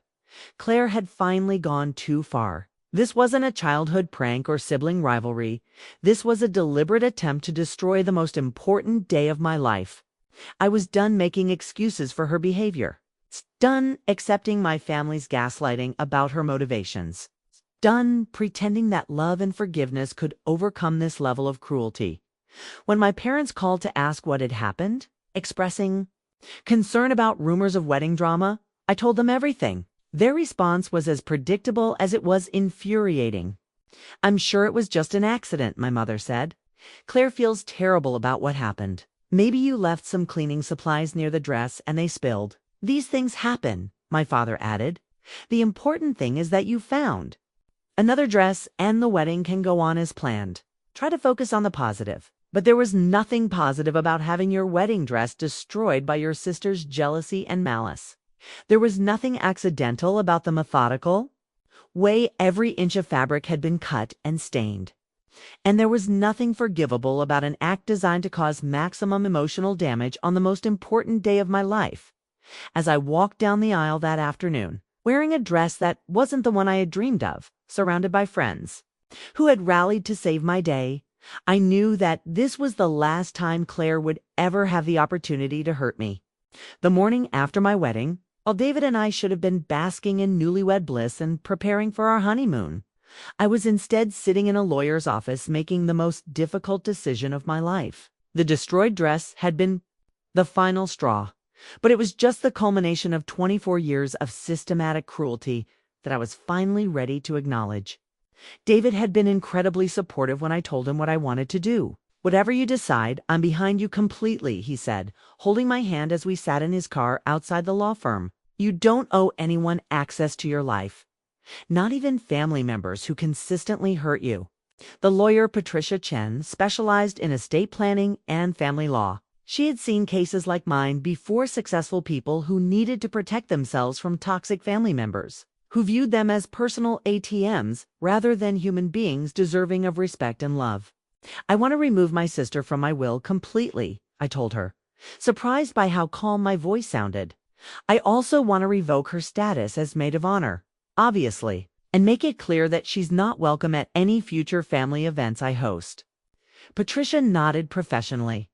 Claire had finally gone too far. This wasn't a childhood prank or sibling rivalry. This was a deliberate attempt to destroy the most important day of my life. I was done making excuses for her behavior. Done accepting my family's gaslighting about her motivations. Done pretending that love and forgiveness could overcome this level of cruelty. When my parents called to ask what had happened, expressing concern about rumors of wedding drama, I told them everything. Their response was as predictable as it was infuriating. "I'm sure it was just an accident," my mother said. "Claire feels terrible about what happened. Maybe you left some cleaning supplies near the dress and they spilled. These things happen," my father added. "The important thing is that you found another dress and the wedding can go on as planned. Try to focus on the positive." But there was nothing positive about having your wedding dress destroyed by your sister's jealousy and malice. There was nothing accidental about the methodical way every inch of fabric had been cut and stained. And there was nothing forgivable about an act designed to cause maximum emotional damage on the most important day of my life. As I walked down the aisle that afternoon, wearing a dress that wasn't the one I had dreamed of, surrounded by friends who had rallied to save my day, I knew that this was the last time Claire would ever have the opportunity to hurt me. The morning after my wedding, while David and I should have been basking in newlywed bliss and preparing for our honeymoon, I was instead sitting in a lawyer's office making the most difficult decision of my life. The destroyed dress had been the final straw, but it was just the culmination of 24 years of systematic cruelty that I was finally ready to acknowledge. David had been incredibly supportive when I told him what I wanted to do. "Whatever you decide, I'm behind you completely," he said, holding my hand as we sat in his car outside the law firm. "You don't owe anyone access to your life, not even family members who consistently hurt you." The lawyer Patricia Chen specialized in estate planning and family law. She had seen cases like mine before, successful people who needed to protect themselves from toxic family members, who viewed them as personal ATMs rather than human beings deserving of respect and love. "I want to remove my sister from my will completely," I told her, surprised by how calm my voice sounded. "I also want to revoke her status as maid of honor, obviously, and make it clear that she's not welcome at any future family events I host." Patricia nodded professionally.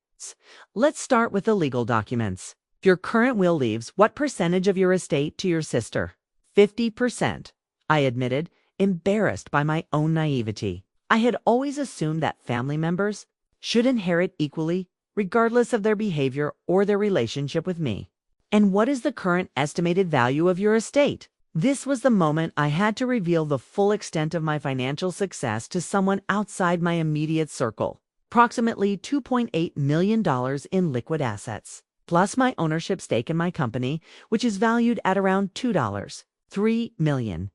"Let's start with the legal documents. Your current will leaves what percentage of your estate to your sister?" 50%, I admitted, embarrassed by my own naivety. I had always assumed that family members should inherit equally, regardless of their behavior or their relationship with me. "And what is the current estimated value of your estate?" This was the moment I had to reveal the full extent of my financial success to someone outside my immediate circle. Approximately $2.8 million in liquid assets, plus my ownership stake in my company, which is valued at around $3 million.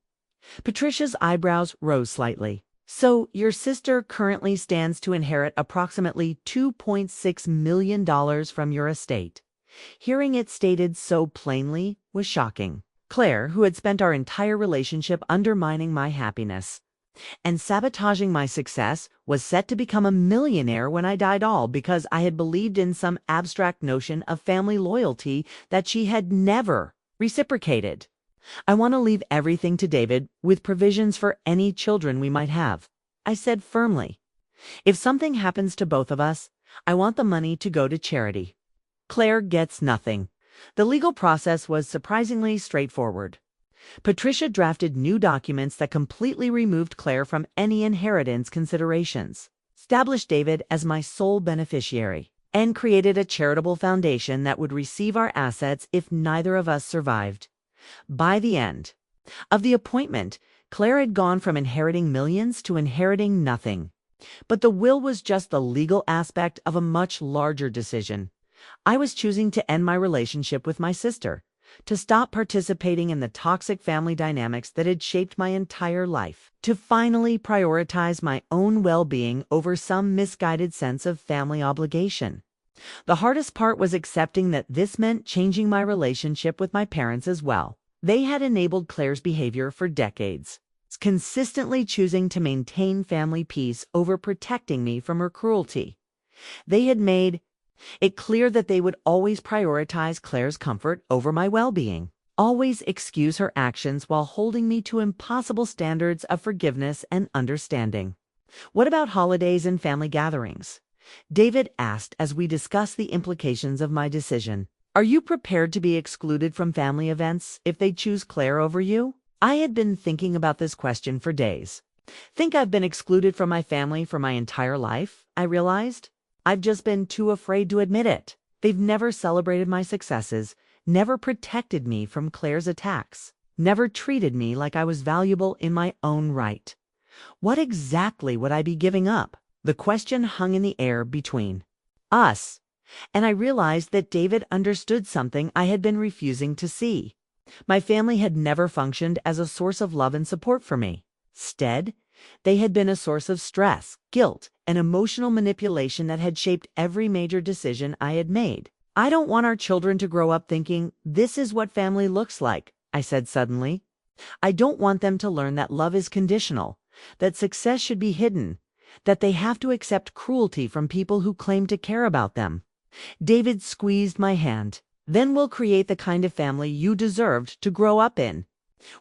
Patricia's eyebrows rose slightly. "So your sister currently stands to inherit approximately $2.6 million from your estate." Hearing it stated so plainly was shocking. Claire, who had spent our entire relationship undermining my happiness and sabotaging my success, was set to become a millionaire when I died, all because I had believed in some abstract notion of family loyalty that she had never reciprocated. "I want to leave everything to David, with provisions for any children we might have," I said firmly. "If something happens to both of us, I want the money to go to charity. Claire gets nothing." The legal process was surprisingly straightforward. Patricia drafted new documents that completely removed Claire from any inheritance considerations, established David as my sole beneficiary, and created a charitable foundation that would receive our assets if neither of us survived. By the end of the appointment, Claire had gone from inheriting millions to inheriting nothing. But the will was just the legal aspect of a much larger decision. I was choosing to end my relationship with my sister, to stop participating in the toxic family dynamics that had shaped my entire life, to finally prioritize my own well-being over some misguided sense of family obligation. The hardest part was accepting that this meant changing my relationship with my parents as well. They had enabled Claire's behavior for decades, consistently choosing to maintain family peace over protecting me from her cruelty. They had made it clear that they would always prioritize Claire's comfort over my well-being, always excuse her actions while holding me to impossible standards of forgiveness and understanding. "What about holidays and family gatherings?" David asked as we discussed the implications of my decision. "Are you prepared to be excluded from family events if they choose Claire over you?" I had been thinking about this question for days. Think I've been excluded from my family for my entire life, I realized. I've just been too afraid to admit it. They've never celebrated my successes, never protected me from Claire's attacks, never treated me like I was valuable in my own right. What exactly would I be giving up? The question hung in the air between us, and I realized that David understood something I had been refusing to see. My family had never functioned as a source of love and support for me. Instead, they had been a source of stress, guilt, and emotional manipulation that had shaped every major decision I had made. "I don't want our children to grow up thinking this is what family looks like," I said suddenly. "I don't want them to learn that love is conditional, that success should be hidden, that they have to accept cruelty from people who claim to care about them." David squeezed my hand. "Then we'll create the kind of family you deserved to grow up in.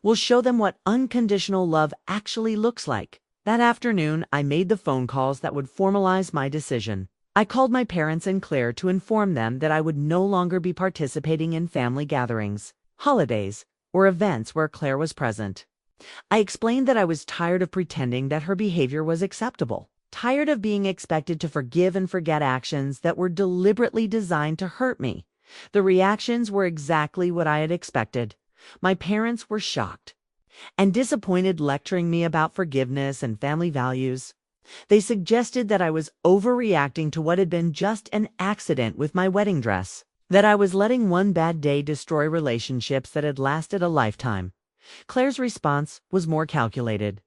We'll show them what unconditional love actually looks like." That afternoon, I made the phone calls that would formalize my decision. I called my parents and Claire to inform them that I would no longer be participating in family gatherings, holidays, or events where Claire was present. I explained that I was tired of pretending that her behavior was acceptable, tired of being expected to forgive and forget actions that were deliberately designed to hurt me. The reactions were exactly what I had expected. My parents were shocked and disappointed, lecturing me about forgiveness and family values. They suggested that I was overreacting to what had been just an accident with my wedding dress, that I was letting one bad day destroy relationships that had lasted a lifetime. Claire's response was more calculated.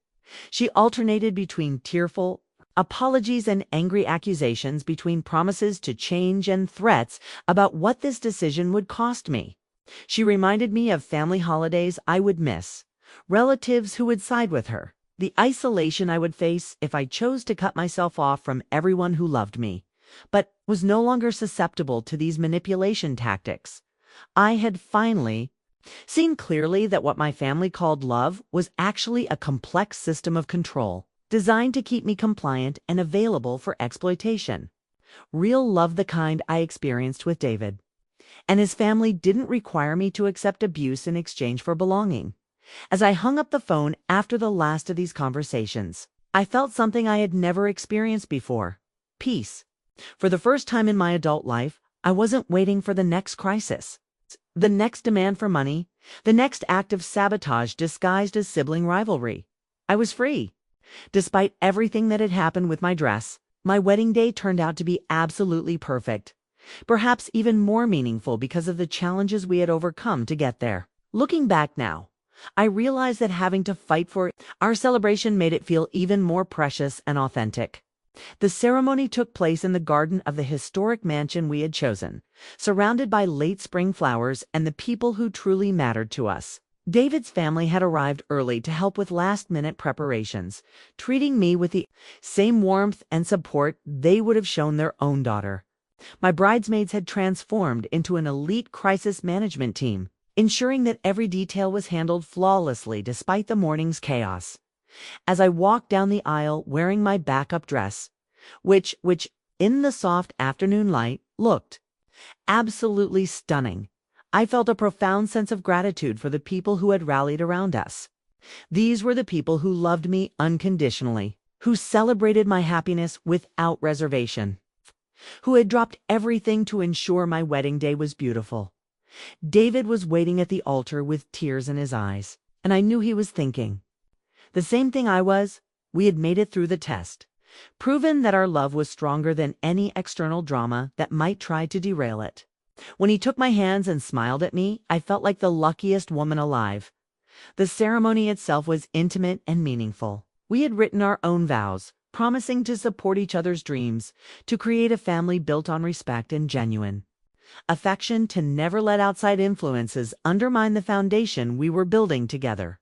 She alternated between tearful apologies and angry accusations, between promises to change and threats about what this decision would cost me. She reminded me of family holidays I would miss, relatives who would side with her, the isolation I would face if I chose to cut myself off from everyone who loved me, but was no longer susceptible to these manipulation tactics. I had finally seen clearly that what my family called love was actually a complex system of control, designed to keep me compliant and available for exploitation. Real love, the kind I experienced with David and his family, didn't require me to accept abuse in exchange for belonging. As I hung up the phone after the last of these conversations, I felt something I had never experienced before: peace. For the first time in my adult life, I wasn't waiting for the next crisis, the next demand for money, the next act of sabotage disguised as sibling rivalry. I was free. Despite everything that had happened with my dress, my wedding day turned out to be absolutely perfect. Perhaps even more meaningful because of the challenges we had overcome to get there. Looking back now, I realized that having to fight for our celebration made it feel even more precious and authentic. The ceremony took place in the garden of the historic mansion we had chosen, surrounded by late spring flowers and the people who truly mattered to us. David's family had arrived early to help with last-minute preparations, treating me with the same warmth and support they would have shown their own daughter. My bridesmaids had transformed into an elite crisis management team, ensuring that every detail was handled flawlessly despite the morning's chaos. As I walked down the aisle wearing my backup dress, which in the soft afternoon light looked absolutely stunning, I felt a profound sense of gratitude for the people who had rallied around us. These were the people who loved me unconditionally, who celebrated my happiness without reservation, who had dropped everything to ensure my wedding day was beautiful. David was waiting at the altar with tears in his eyes, and I knew he was thinking the same thing I was. We had made it through the test, proven that our love was stronger than any external drama that might try to derail it. When he took my hands and smiled at me, I felt like the luckiest woman alive. The ceremony itself was intimate and meaningful. We had written our own vows, promising to support each other's dreams, to create a family built on respect and genuine affection, to never let outside influences undermine the foundation we were building together.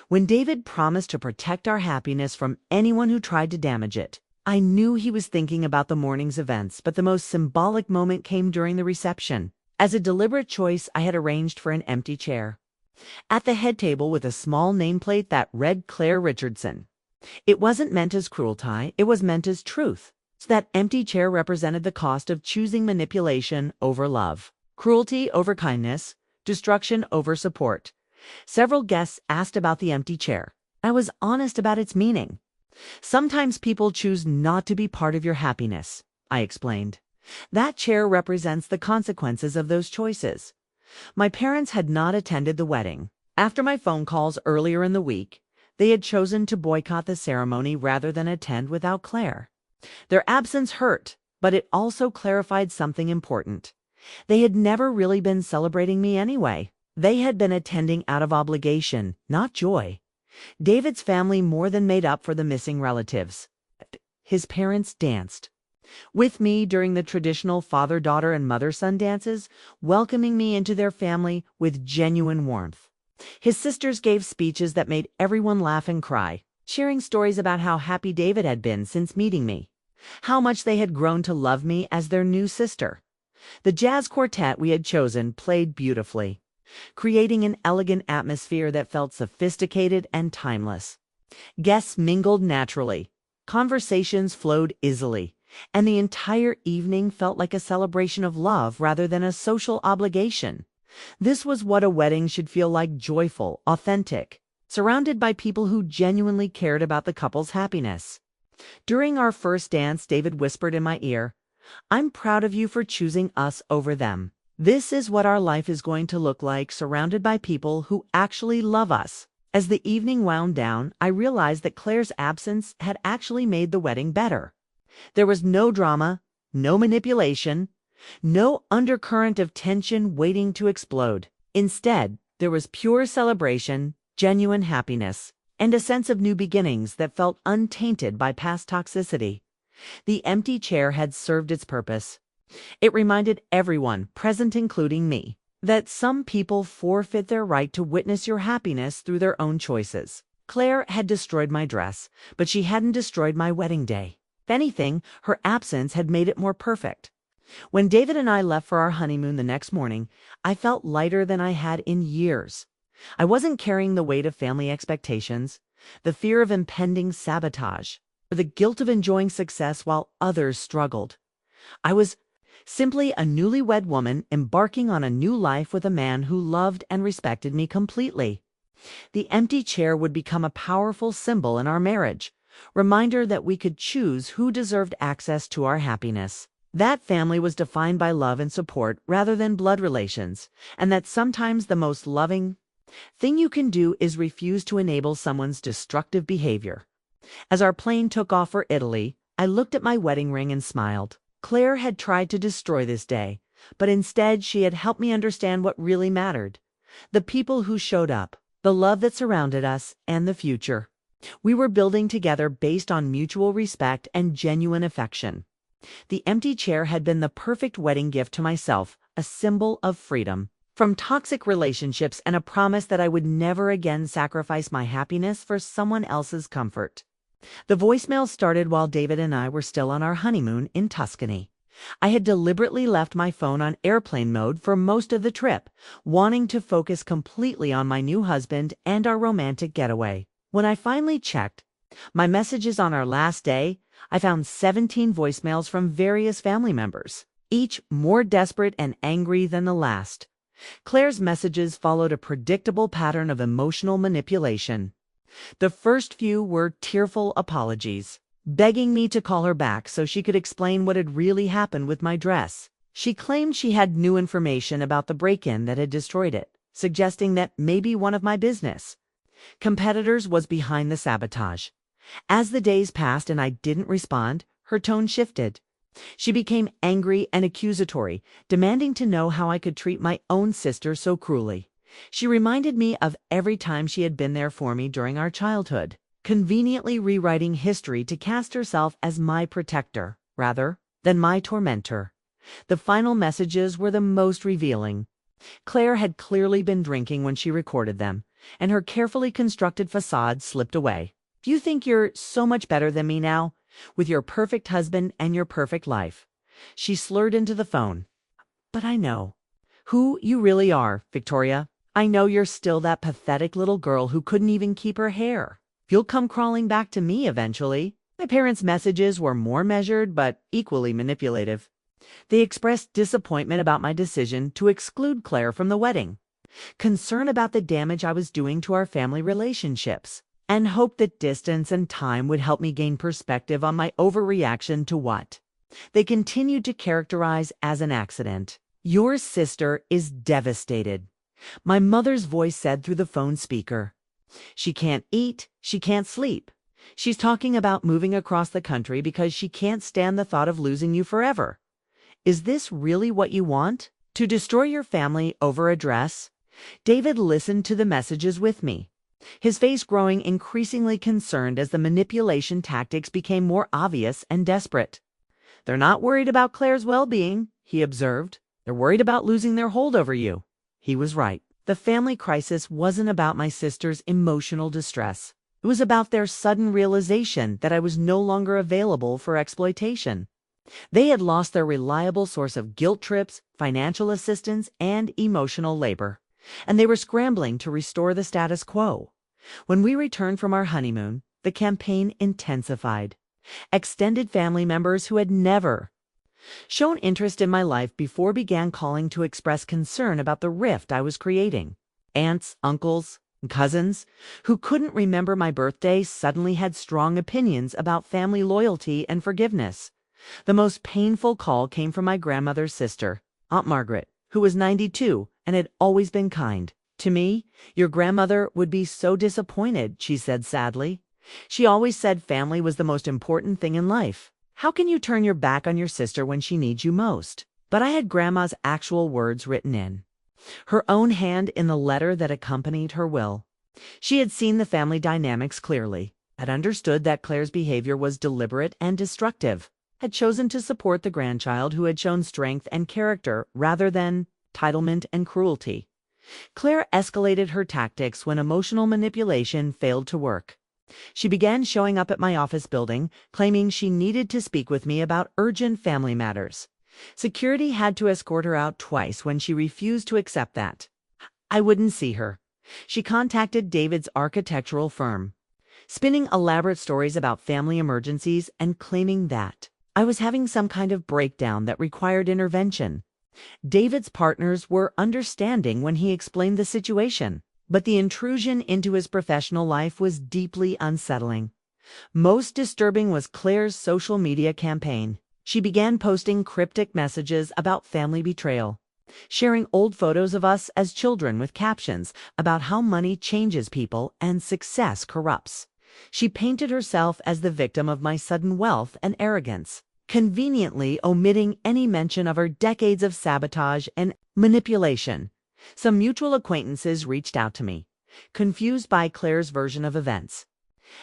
When David promised to protect our happiness from anyone who tried to damage it, I knew he was thinking about the morning's events, but the most symbolic moment came during the reception. As a deliberate choice, I had arranged for an empty chair at the head table with a small nameplate that read Claire Richardson. It wasn't meant as cruelty, it was meant as truth. So that empty chair represented the cost of choosing manipulation over love, cruelty over kindness, destruction over support. Several guests asked about the empty chair. I was honest about its meaning. Sometimes people choose not to be part of your happiness, I explained. That chair represents the consequences of those choices. My parents had not attended the wedding. After my phone calls earlier in the week, they had chosen to boycott the ceremony rather than attend without Claire. Their absence hurt, but it also clarified something important. They had never really been celebrating me anyway. They had been attending out of obligation, not joy. David's family more than made up for the missing relatives. His parents danced with me during the traditional father-daughter and mother-son dances, welcoming me into their family with genuine warmth. His sisters gave speeches that made everyone laugh and cry, sharing stories about how happy David had been since meeting me, how much they had grown to love me as their new sister. The jazz quartet we had chosen played beautifully, creating an elegant atmosphere that felt sophisticated and timeless. Guests mingled naturally, conversations flowed easily, and the entire evening felt like a celebration of love rather than a social obligation. This was what a wedding should feel like: joyful, authentic, surrounded by people who genuinely cared about the couple's happiness. During our first dance, David whispered in my ear, "I'm proud of you for choosing us over them. This is what our life is going to look like, surrounded by people who actually love us." As the evening wound down, I realized that Claire's absence had actually made the wedding better. There was no drama, no manipulation, no undercurrent of tension waiting to explode. Instead, there was pure celebration, genuine happiness, and a sense of new beginnings that felt untainted by past toxicity. The empty chair had served its purpose. It reminded everyone, present including me, that some people forfeit their right to witness your happiness through their own choices. Claire had destroyed my dress, but she hadn't destroyed my wedding day. If anything, her absence had made it more perfect. When David and I left for our honeymoon the next morning, I felt lighter than I had in years. I wasn't carrying the weight of family expectations, the fear of impending sabotage, or the guilt of enjoying success while others struggled. I was simply a newlywed woman embarking on a new life with a man who loved and respected me completely. The empty chair would become a powerful symbol in our marriage, reminder that we could choose who deserved access to our happiness. That family was defined by love and support rather than blood relations, and that sometimes the most loving thing you can do is refuse to enable someone's destructive behavior. As our plane took off for Italy, I looked at my wedding ring and smiled. Claire had tried to destroy this day, but instead she had helped me understand what really mattered: the people who showed up, the love that surrounded us, and the future we were building together based on mutual respect and genuine affection. The empty chair had been the perfect wedding gift to myself, a symbol of freedom from toxic relationships and a promise that I would never again sacrifice my happiness for someone else's comfort. The voicemail started while David and I were still on our honeymoon in Tuscany. I had deliberately left my phone on airplane mode for most of the trip, wanting to focus completely on my new husband and our romantic getaway. When I finally checked my messages on our last day, I found 17 voicemails from various family members, each more desperate and angry than the last. Claire's messages followed a predictable pattern of emotional manipulation. The first few were tearful apologies, begging me to call her back so she could explain what had really happened with my dress. She claimed she had new information about the break-in that had destroyed it, suggesting that maybe one of my business competitors was behind the sabotage. As the days passed and I didn't respond, her tone shifted. She became angry and accusatory, demanding to know how I could treat my own sister so cruelly. She reminded me of every time she had been there for me during our childhood, conveniently rewriting history to cast herself as my protector, rather than my tormentor. The final messages were the most revealing. Claire had clearly been drinking when she recorded them, and her carefully constructed facade slipped away. "You think you're so much better than me now, with your perfect husband and your perfect life," she slurred into the phone. "But I know who you really are, Victoria. I know you're still that pathetic little girl who couldn't even keep her hair. You'll come crawling back to me eventually." My parents' messages were more measured but equally manipulative. They expressed disappointment about my decision to exclude Claire from the wedding, concern about the damage I was doing to our family relationships, and hope that distance and time would help me gain perspective on my overreaction to what they continued to characterize as an accident. "Your sister is devastated," my mother's voice said through the phone speaker. "She can't eat, she can't sleep. She's talking about moving across the country because she can't stand the thought of losing you forever. Is this really what you want? To destroy your family over a dress?" David listened to the messages with me, his face growing increasingly concerned as the manipulation tactics became more obvious and desperate. "They're not worried about Claire's well-being," he observed. "They're worried about losing their hold over you." He was right. The family crisis wasn't about my sister's emotional distress. It was about their sudden realization that I was no longer available for exploitation. They had lost their reliable source of guilt trips, financial assistance, and emotional labor, and they were scrambling to restore the status quo. When we returned from our honeymoon, the campaign intensified. Extended family members who had never shown interest in my life before began calling to express concern about the rift I was creating. Aunts, uncles, and cousins who couldn't remember my birthday suddenly had strong opinions about family loyalty and forgiveness. The most painful call came from my grandmother's sister, Aunt Margaret, who was 92 and had always been kind. "To me, your grandmother would be so disappointed," she said sadly. "She always said family was the most important thing in life. How can you turn your back on your sister when she needs you most?" But I had Grandma's actual words written in her own hand in the letter that accompanied her will. She had seen the family dynamics clearly, had understood that Claire's behavior was deliberate and destructive, had chosen to support the grandchild who had shown strength and character rather than entitlement and cruelty. Claire escalated her tactics when emotional manipulation failed to work. She began showing up at my office building, claiming she needed to speak with me about urgent family matters. Security had to escort her out twice when she refused to accept that. I wouldn't see her. She contacted David's architectural firm, spinning elaborate stories about family emergencies and claiming that I was having some kind of breakdown that required intervention. David's partners were understanding when he explained the situation, but the intrusion into his professional life was deeply unsettling. Most disturbing was Claire's social media campaign. She began posting cryptic messages about family betrayal, sharing old photos of us as children with captions about how money changes people and success corrupts. She painted herself as the victim of my sudden wealth and arrogance, conveniently omitting any mention of her decades of sabotage and manipulation. Some mutual acquaintances reached out to me, confused by Claire's version of events.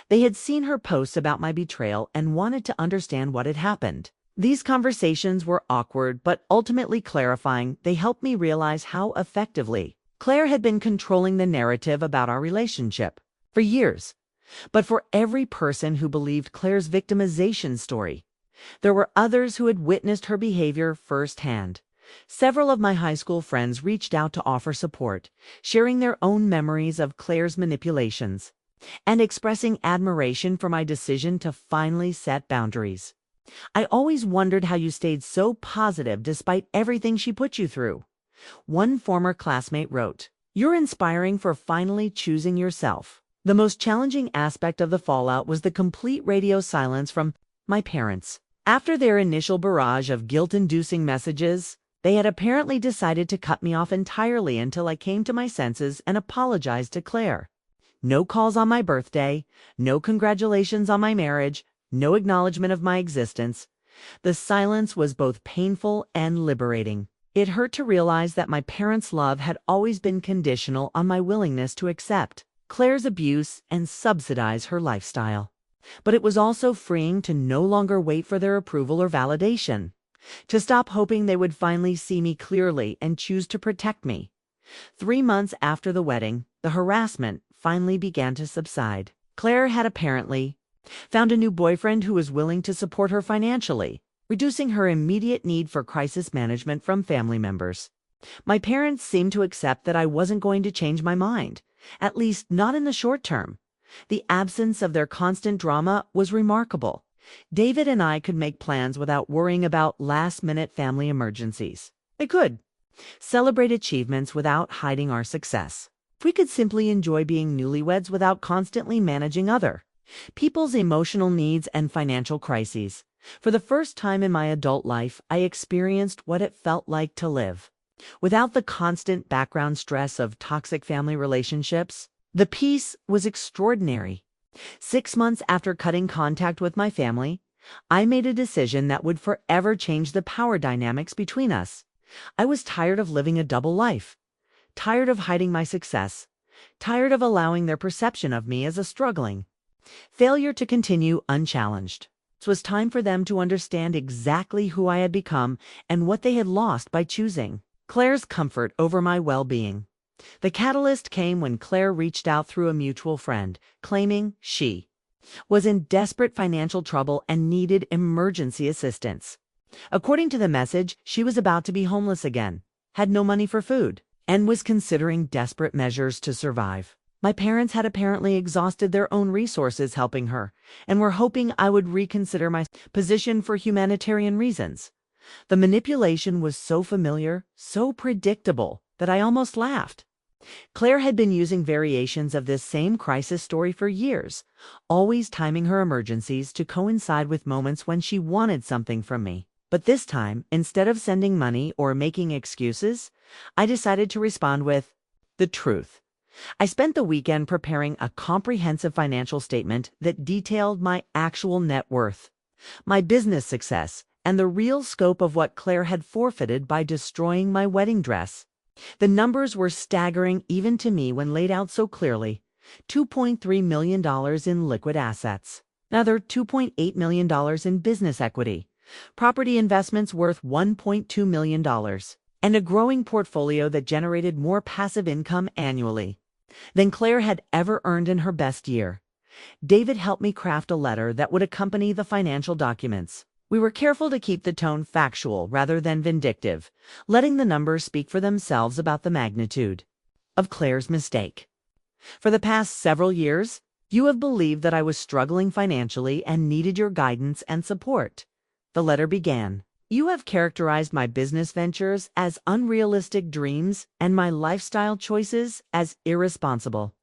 They had seen her posts about my betrayal and wanted to understand what had happened. These conversations were awkward, but ultimately clarifying. They helped me realize how effectively Claire had been controlling the narrative about our relationship for years. But for every person who believed Claire's victimization story, there were others who had witnessed her behavior firsthand. Several of my high school friends reached out to offer support, sharing their own memories of Claire's manipulations and expressing admiration for my decision to finally set boundaries. "I always wondered how you stayed so positive despite everything she put you through," one former classmate wrote. "You're inspiring for finally choosing yourself." The most challenging aspect of the fallout was the complete radio silence from my parents. After their initial barrage of guilt-inducing messages, they had apparently decided to cut me off entirely until I came to my senses and apologized to Claire. No calls on my birthday, no congratulations on my marriage, no acknowledgement of my existence, The silence was both painful and liberating. It hurt to realize that my parents' love had always been conditional on my willingness to accept Claire's abuse and subsidize her lifestyle. But it was also freeing to no longer wait for their approval or validation, to stop hoping they would finally see me clearly and choose to protect me. 3 months after the wedding, the harassment finally began to subside. Claire had apparently found a new boyfriend who was willing to support her financially, reducing her immediate need for crisis management from family members. My parents seemed to accept that I wasn't going to change my mind, at least not in the short term. The absence of their constant drama was remarkable. David and I could make plans without worrying about last-minute family emergencies. We could celebrate achievements without hiding our success. We could simply enjoy being newlyweds without constantly managing other people's emotional needs and financial crises. For the first time in my adult life, I experienced what it felt like to live without the constant background stress of toxic family relationships. The peace was extraordinary. 6 months after cutting contact with my family, I made a decision that would forever change the power dynamics between us. I was tired of living a double life, tired of hiding my success, tired of allowing their perception of me as a struggling failure to continue unchallenged. It was time for them to understand exactly who I had become and what they had lost by choosing Claire's comfort over my well-being. The catalyst came when Claire reached out through a mutual friend, claiming she was in desperate financial trouble and needed emergency assistance. According to the message, she was about to be homeless again, had no money for food, and was considering desperate measures to survive. My parents had apparently exhausted their own resources helping her, and were hoping I would reconsider my position for humanitarian reasons. The manipulation was so familiar, so predictable, that I almost laughed. Claire had been using variations of this same crisis story for years, always timing her emergencies to coincide with moments when she wanted something from me. But this time, instead of sending money or making excuses, I decided to respond with the truth. I spent the weekend preparing a comprehensive financial statement that detailed my actual net worth, my business success, and the real scope of what Claire had forfeited by destroying my wedding dress. The numbers were staggering even to me when laid out so clearly. $2.3 million in liquid assets, another $2.8 million in business equity, property investments worth $1.2 million, and a growing portfolio that generated more passive income annually than Claire had ever earned in her best year. David helped me craft a letter that would accompany the financial documents. We were careful to keep the tone factual rather than vindictive, letting the numbers speak for themselves about the magnitude of Claire's mistake. For the past several years, you have believed that I was struggling financially and needed your guidance and support. The letter began. You have characterized my business ventures as unrealistic dreams and my lifestyle choices as irresponsible.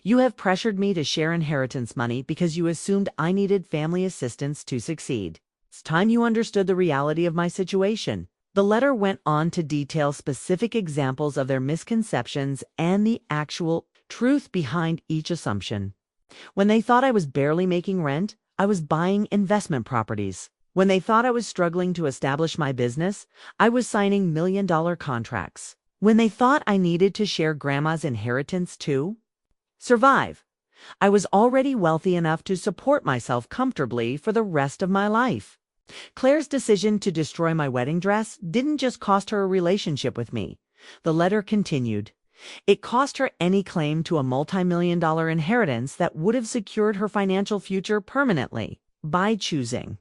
You have pressured me to share inheritance money because you assumed I needed family assistance to succeed. It's time you understood the reality of my situation. The letter went on to detail specific examples of their misconceptions and the actual truth behind each assumption. When they thought I was barely making rent, I was buying investment properties. When they thought I was struggling to establish my business, I was signing million-dollar contracts. When they thought I needed to share grandma's inheritance to survive, I was already wealthy enough to support myself comfortably for the rest of my life. Claire's decision to destroy my wedding dress didn't just cost her a relationship with me. The letter continued. It cost her any claim to a multi-million-dollar inheritance that would have secured her financial future permanently. By choosing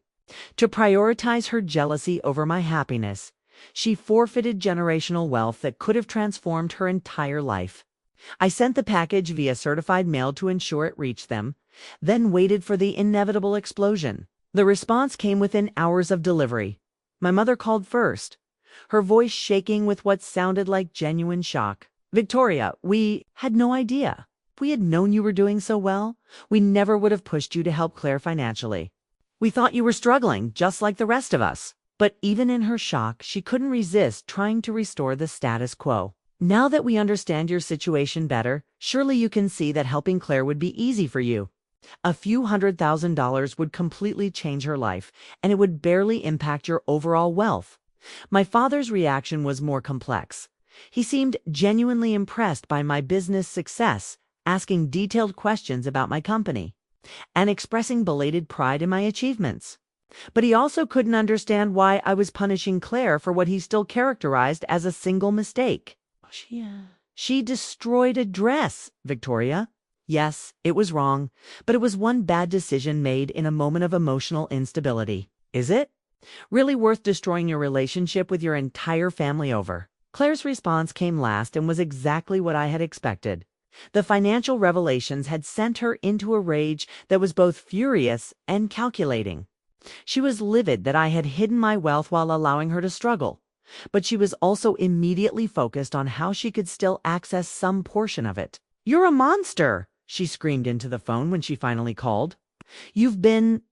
to prioritize her jealousy over my happiness, she forfeited generational wealth that could have transformed her entire life. I sent the package via certified mail to ensure it reached them, then waited for the inevitable explosion. The response came within hours of delivery. My mother called first, her voice shaking with what sounded like genuine shock. Victoria, we had no idea. If we had known you were doing so well, we never would have pushed you to help Claire financially. We thought you were struggling, just like the rest of us. But even in her shock, she couldn't resist trying to restore the status quo. Now that we understand your situation better, surely you can see that helping Claire would be easy for you. A few $100,000 would completely change her life, and it would barely impact your overall wealth. My father's reaction was more complex. He seemed genuinely impressed by my business success, asking detailed questions about my company, and expressing belated pride in my achievements. But he also couldn't understand why I was punishing Claire for what he still characterized as a single mistake. She destroyed a dress, Victoria. Yes, it was wrong, but it was one bad decision made in a moment of emotional instability. Is it really worth destroying your relationship with your entire family over? Claire's response came last and was exactly what I had expected. The financial revelations had sent her into a rage that was both furious and calculating. She was livid that I had hidden my wealth while allowing her to struggle, but she was also immediately focused on how she could still access some portion of it. "You're a monster!" she screamed into the phone when she finally called. "You've been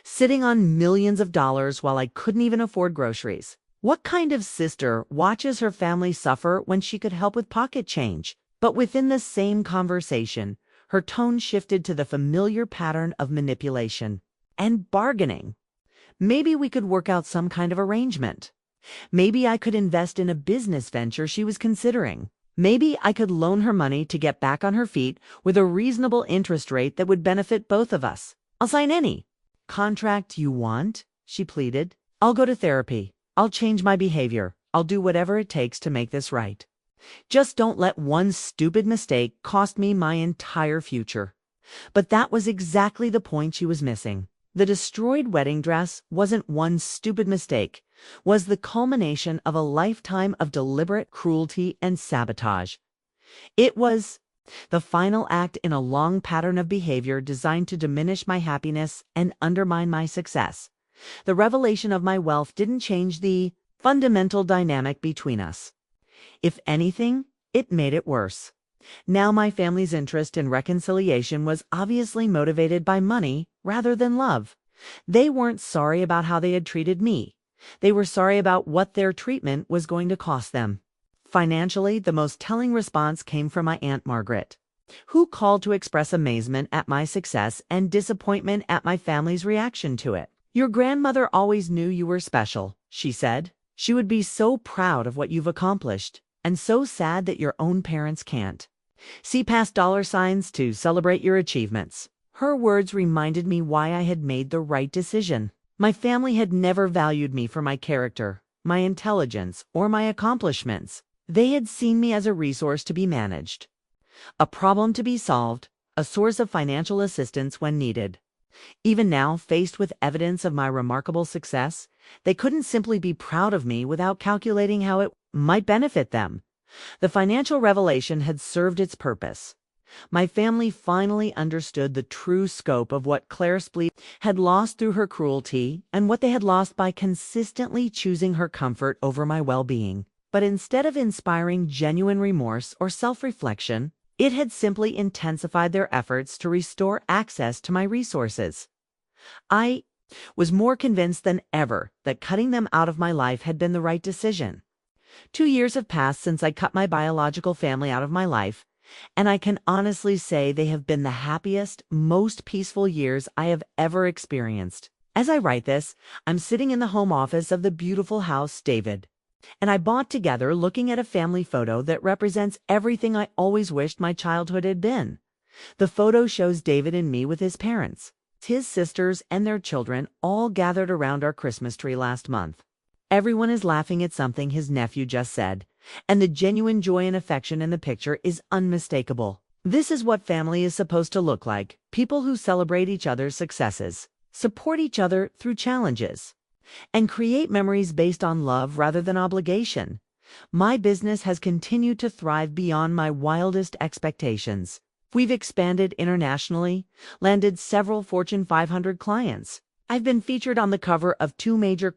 sitting on millions of dollars while I couldn't even afford groceries. What kind of sister watches her family suffer when she could help with pocket change?" But within the same conversation, her tone shifted to the familiar pattern of manipulation and bargaining. Maybe we could work out some kind of arrangement. Maybe I could invest in a business venture she was considering. Maybe I could loan her money to get back on her feet with a reasonable interest rate that would benefit both of us. "I'll sign any contract you want," she pleaded. "I'll go to therapy. I'll change my behavior. I'll do whatever it takes to make this right. Just don't let one stupid mistake cost me my entire future." But that was exactly the point she was missing. The destroyed wedding dress wasn't one stupid mistake, was the culmination of a lifetime of deliberate cruelty and sabotage. It was the final act in a long pattern of behavior designed to diminish my happiness and undermine my success. The revelation of my wealth didn't change the fundamental dynamic between us. If anything, it made it worse. Now my family's interest in reconciliation was obviously motivated by money rather than love. They weren't sorry about how they had treated me. They were sorry about what their treatment was going to cost them. Financially, the most telling response came from my Aunt Margaret, who called to express amazement at my success and disappointment at my family's reaction to it. "Your grandmother always knew you were special," she said. "She would be so proud of what you've accomplished, and so sad that your own parents can't see past dollar signs to celebrate your achievements." Her words reminded me why I had made the right decision. My family had never valued me for my character, my intelligence, or my accomplishments. They had seen me as a resource to be managed, a problem to be solved, a source of financial assistance when needed. Even now, faced with evidence of my remarkable success, they couldn't simply be proud of me without calculating how it might benefit them. The financial revelation had served its purpose. My family finally understood the true scope of what Claire Splee had lost through her cruelty and what they had lost by consistently choosing her comfort over my well-being. But instead of inspiring genuine remorse or self-reflection, it had simply intensified their efforts to restore access to my resources. I was more convinced than ever that cutting them out of my life had been the right decision. 2 years have passed since I cut my biological family out of my life, and I can honestly say they have been the happiest, most peaceful years I have ever experienced. As I write this, I'm sitting in the home office of the beautiful house David and I bought together looking at a family photo that represents everything I always wished my childhood had been. The photo shows David and me with his parents, his sisters, and their children all gathered around our Christmas tree last month. Everyone is laughing at something his nephew just said, and the genuine joy and affection in the picture is unmistakable. This is what family is supposed to look like: people who celebrate each other's successes, support each other through challenges, and create memories based on love rather than obligation. My business has continued to thrive beyond my wildest expectations. We've expanded internationally, landed several Fortune 500 clients. I've been featured on the cover of 2 major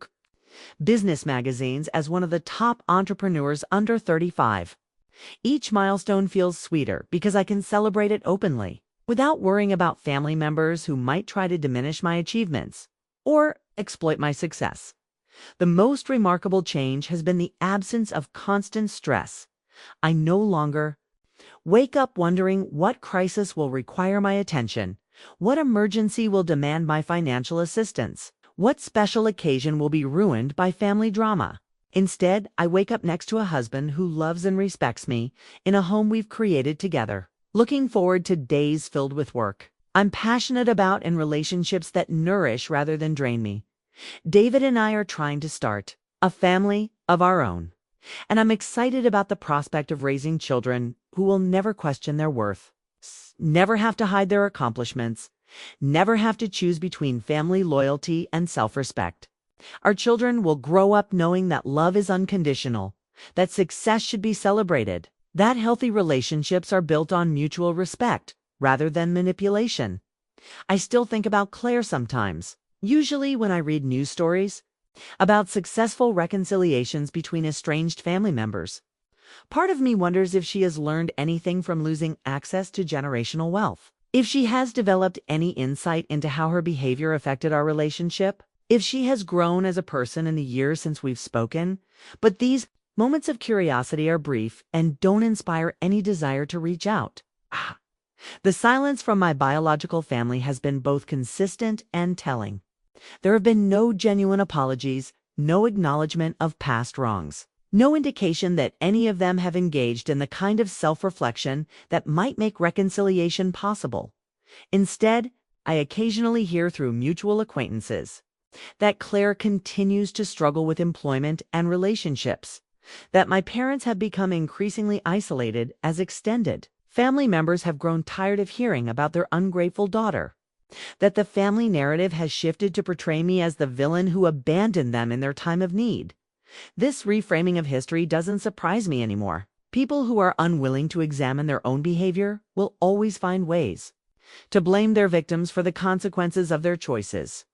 business magazines as one of the top entrepreneurs under 35. Each milestone feels sweeter because I can celebrate it openly, without worrying about family members who might try to diminish my achievements or exploit my success. The most remarkable change has been the absence of constant stress. I no longer wake up wondering what crisis will require my attention, What emergency will demand my financial assistance? What special occasion will be ruined by family drama? Instead, I wake up next to a husband who loves and respects me in a home we've created together. Looking forward to days filled with work I'm passionate about and relationships that nourish rather than drain me. David and I are trying to start a family of our own, and I'm excited about the prospect of raising children who will never question their worth, never have to hide their accomplishments, never have to choose between family loyalty and self-respect. Our children will grow up knowing that love is unconditional, that success should be celebrated, that healthy relationships are built on mutual respect rather than manipulation. I still think about Claire sometimes, usually when I read news stories about successful reconciliations between estranged family members. Part of me wonders if she has learned anything from losing access to generational wealth, if she has developed any insight into how her behavior affected our relationship, if she has grown as a person in the years since we've spoken. But these moments of curiosity are brief and don't inspire any desire to reach out. The silence from my biological family has been both consistent and telling. There have been no genuine apologies, no acknowledgement of past wrongs, no indication that any of them have engaged in the kind of self-reflection that might make reconciliation possible. Instead, I occasionally hear through mutual acquaintances that Claire continues to struggle with employment and relationships, that my parents have become increasingly isolated as extended family members have grown tired of hearing about their ungrateful daughter, that the family narrative has shifted to portray me as the villain who abandoned them in their time of need. This reframing of history doesn't surprise me anymore. People who are unwilling to examine their own behavior will always find ways to blame their victims for the consequences of their choices.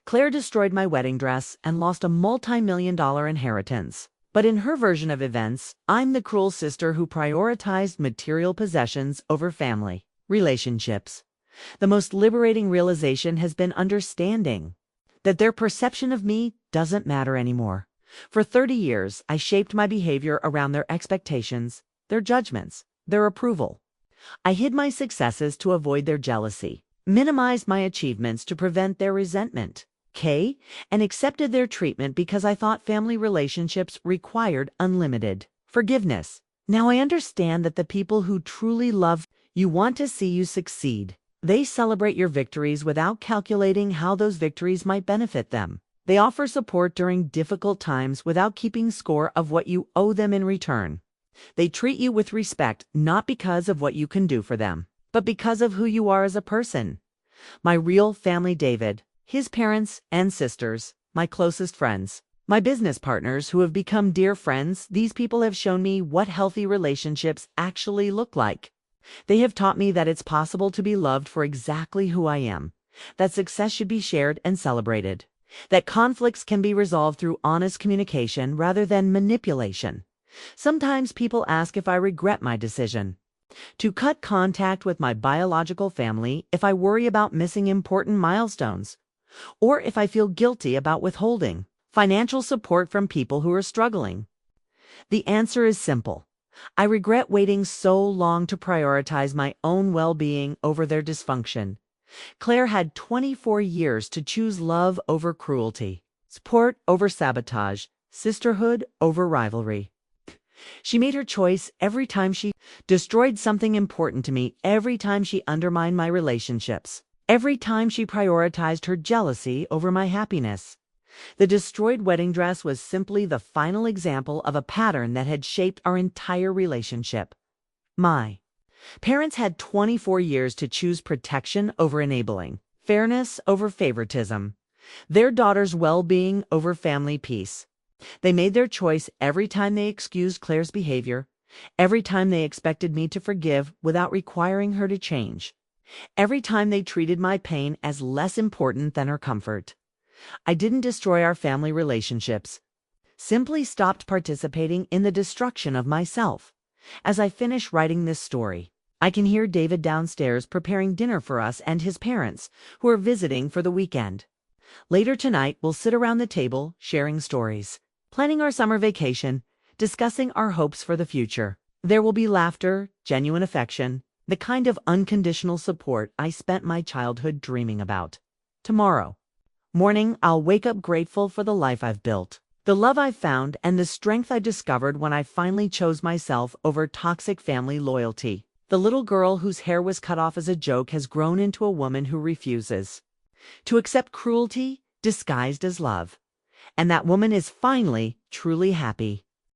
Claire destroyed my wedding dress and lost a multi-million-dollar inheritance. But in her version of events, I'm the cruel sister who prioritized material possessions over family relationships. The most liberating realization has been understanding that their perception of me doesn't matter anymore. For 30 years, I shaped my behavior around their expectations, their judgments, their approval. I hid my successes to avoid their jealousy, minimized my achievements to prevent their resentment, and accepted their treatment because I thought family relationships required unlimited forgiveness. Now I understand that the people who truly love you want to see you succeed. They celebrate your victories without calculating how those victories might benefit them. They offer support during difficult times without keeping score of what you owe them in return. They treat you with respect not because of what you can do for them, but because of who you are as a person. My real family, David, his parents and sisters, my closest friends, my business partners who have become dear friends, these people have shown me what healthy relationships actually look like. They have taught me that it's possible to be loved for exactly who I am, that success should be shared and celebrated, that conflicts can be resolved through honest communication rather than manipulation. Sometimes people ask if I regret my decision to cut contact with my biological family, if I worry about missing important milestones, or if I feel guilty about withholding financial support from people who are struggling. The answer is simple. I regret waiting so long to prioritize my own well-being over their dysfunction. Claire had 24 years to choose love over cruelty, support over sabotage, sisterhood over rivalry. She made her choice every time she destroyed something important to me, every time she undermined my relationships, every time she prioritized her jealousy over my happiness. The destroyed wedding dress was simply the final example of a pattern that had shaped our entire relationship. My parents had 24 years to choose protection over enabling, fairness over favoritism, their daughter's well-being over family peace. They made their choice every time they excused Claire's behavior, every time they expected me to forgive without requiring her to change, every time they treated my pain as less important than her comfort. I didn't destroy our family relationships, simply stopped participating in the destruction of myself. As I finish writing this story, I can hear David downstairs preparing dinner for us and his parents, who are visiting for the weekend. Later tonight, we'll sit around the table, sharing stories, planning our summer vacation, discussing our hopes for the future. There will be laughter, genuine affection, The kind of unconditional support I spent my childhood dreaming about. Tomorrow morning, I'll wake up grateful for the life I've built, the love I've found, and the strength I discovered when I finally chose myself over toxic family loyalty. The little girl whose hair was cut off as a joke has grown into a woman who refuses to accept cruelty disguised as love. And that woman is finally truly happy.